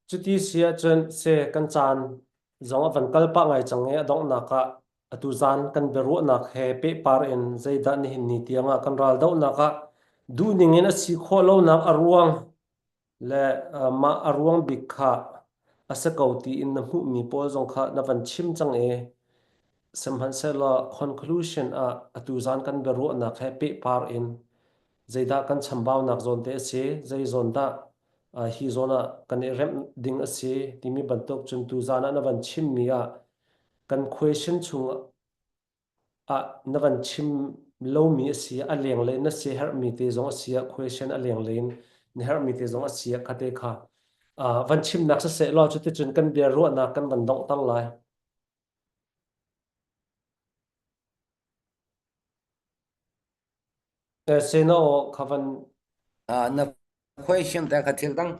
chuti sia chen se kan chan zong avan kalpa ngai change adong na ka atu zan kan beru na he pe par en zaida ni hin ni tianga kan ral dau na ka du ningin a si kho lo na aruang le ma aruang bikha asa kauti in na hu mi pol zong kha na van chim chang e samhan se la conclusion a atu zan kan beru na he pe par in zaida kan chambau nak zon te se zai zon da hi zona kan rem ding ase timi bantok chun tu zana na van chim mi a kan question chung a na van chim lo mi ase a leng le na se her mi te zong ase question a leng lein ni her mi te zong ase khate kha van chim nak sa se lo chu te chun kan bia ro na kan van dong tal lai se no khavan na question ta ka thil dang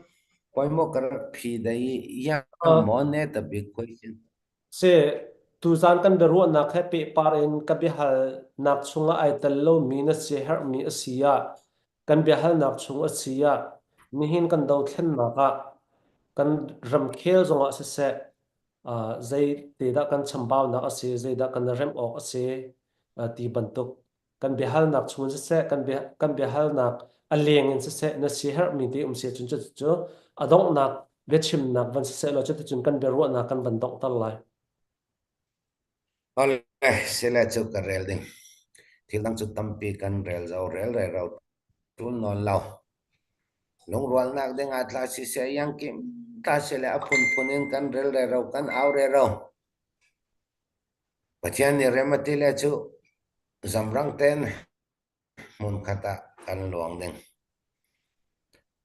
koi mo kar phi dai yang mo ne the big question se tu zan kan beru na khe pe par in ka bi hal nak chunga ai tel lo mi na se her mi asia kan bi hal nak chung asia ni hin kan do thlen na ka kan ram khel zonga se se zai te da kan chambao na ase zai da kan rem ok ase ti bantuk kan bi hal nak chung se se kan bi hal nak aleng in se se na se her mi ti se chun chu chu adong nak ve chim nak van se se lo chu chun kan beru na kan ban dong tal lai ole sela chu ka rel ding thil dang chu tampi kan rel zau rel re rau tu non lau long rual nak ding atla si se yang kim ta sela apun punin kan rel re rau kan au re rau patian ni remati le chu zamrang ten mun khata kan luang ding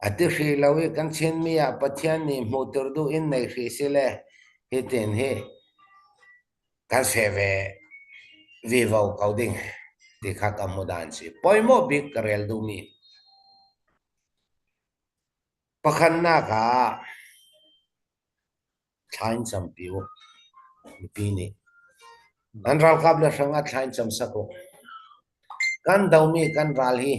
ati hri lawi kan chen mi a pathian ni motor du in nei hri sile hi ten hi kan seve vi vào cầu đinh thì khác âm một đàn sĩ bôi mô big karel du mi pakhan na ka thain cham piu pi ni an ral kap la sanga thain cham sako kan dau mi kan ral hi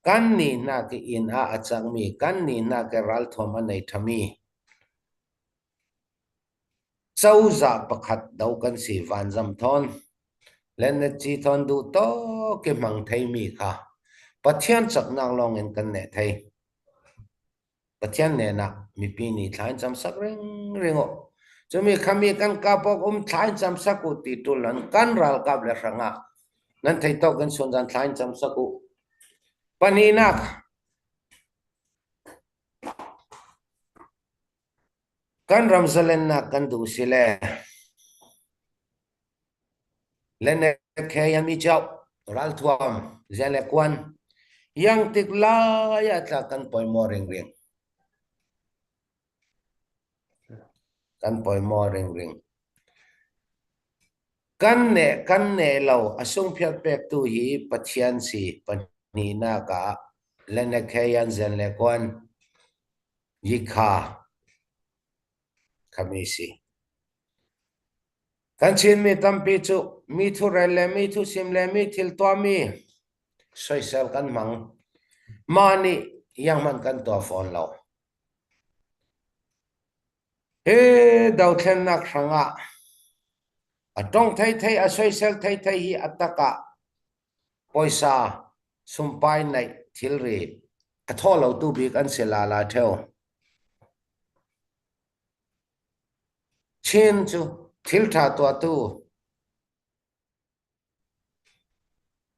kan ni na ke in a achang mi kan ni na ke ral thom anei thami chau za pakhat dau kan si van jam thon len na chi thon du to ke mang thei mi kha pathian chak nang long en kan ne thei pathian ne na mi pi ni thain cham sak ringo chumi khami kan kapok thain cham saku ti tulan kan ral kap le ranga nan thei to kan son jan thain cham saku paninak kan ramzalen na kan du sile lên khe yan mi chậu ral thuam gen le quan yang tik la ya ta kan poi mo ring ring kan poi mo ring ring kan ne lo asung phiat pek tu hi pathian si pani na ka lên khe yan gen le quan yi kha khamisi kan chin mi tampi chu mi thu rai le mi thu sim le mi thil to mi social kan mang mani yang man kan to phone lo he dau thlen nak ranga atong thai thai a social thai thai hi ataka poisa sumpai nai thilri atho lo tu bi kan sela la theo chin chu thil tha to tu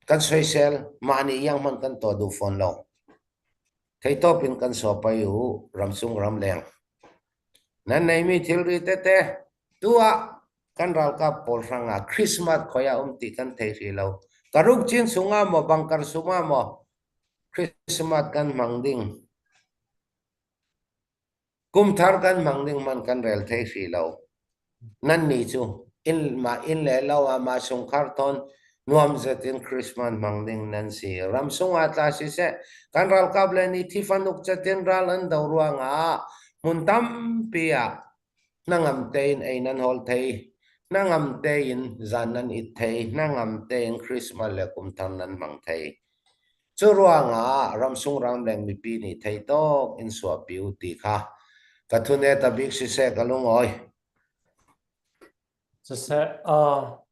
kan social mani yang man kan to du phone lo thai to pin kan so pai hu ramsung ram leng nan nei mi thilri te te tua kan ral ka pol ranga Christmas khoya ti kan thei ri lo karuk chin sunga mo bangkar sunga mo Christmas kan mangding kum thar kan mangding man kan rel thei ri lo nan ni chu in le lo ma sung khar ton nuam zetin Christmas mangding nan si ram sunga ta si se kan ral ka ble ni thi fanuk chatin ral an do ruanga mun tam pia nangam tein einan hol thei nangam tein zanan it thei nangam tein Christmas le kum thar nan mang thei chu ruanga ramsung ram leng mi pi ni thei to in swa piu ti kha ka thune ta big si se kalung oi se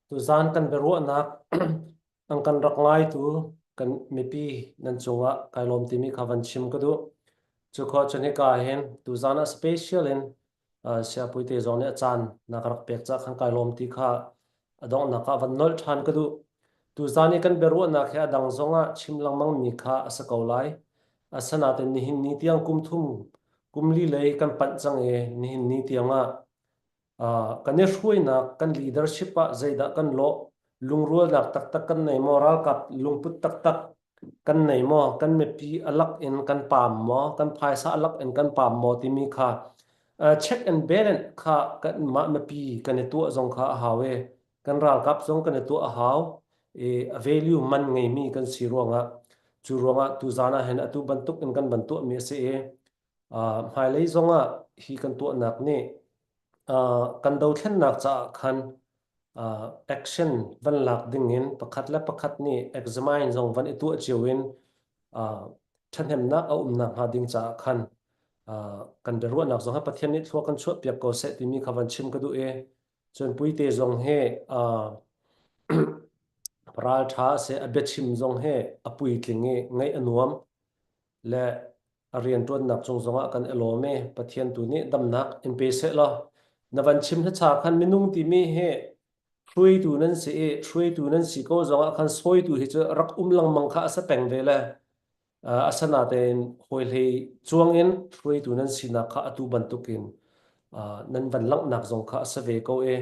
tu zan kan beru nak ang kan rak ngai tu kan mi pi nan chunga kailom ti mi khavan chim ka du chu kho chani ka hen tu zan a special in sia pui te zone chan na karak pek cha khan kailom ti kha adong na ka van nol than ka du tu zani kan beru na kha dang zonga chim lang mang mi kha asa kaulai asana te ni hin ni tiang kum thum kumli lei kan pan chang e ni hin ni tianga kan ne hruai na kan leadership a zaida kan lo lungrual dak tak tak kan nei moral kap lungput tak tak kan nei mo kan me pi alak in kan pam mo kan phaisa alak in kan pam mo ti mi kha check and balance kha kan ma me pi kan ne tu zong kha hawe kan ral kap zong kan ne tu haw e value man ngei mi kan si ronga chu ronga tu zana hen atu bantuk in kan bantu mi se e hai lei zonga hi kan tu nak ne kan do thlen nak cha khan action van lak ding in pakhat la pakhat ni examine zong van itu chiwin thanem na a na ha ding cha khan kan beru nak zong ha pathian ni thlo kan chhuat piak ko se ti mi khawan chim ka du e chon pui te zong he pral tha se abechim zong he apui tlinge ngai anuam le arian tuan nak chung zonga kan elome pathian tu ni dam nak in pe se la nawan chim tha cha khan minung ti mi he thrui tu nan se e thrui tu nan si ko zonga khan soi tu hi cha rak lang mang kha asa peng ve la asana ten hoi le chuang in thrui tu nan si na kha atu ban tukin nan van lang nak zong kha asa ve ko e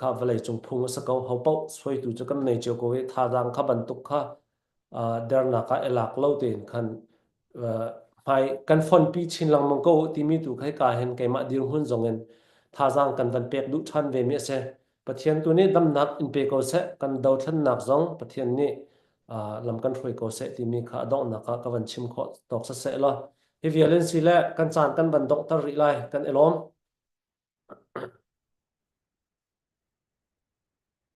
kha valai chung phung asa ko ho pau soi tu cha kan nei che ko e tha dang kha ban tuk kha der na ka elak lo ten khan hai kan phone pi chin lang mong ko ti mi tu khai ka hen kai ma dir hun zong en tha jang kan van pek du than ve mi se pathian tu ni dam nak in pe ko se kan do than nak zong pathian ni lam kan throi ko se ti mi kha dong na ka van chim kho tok sa se la hi violence le kan chan kan ban dok tar ri lai kan elom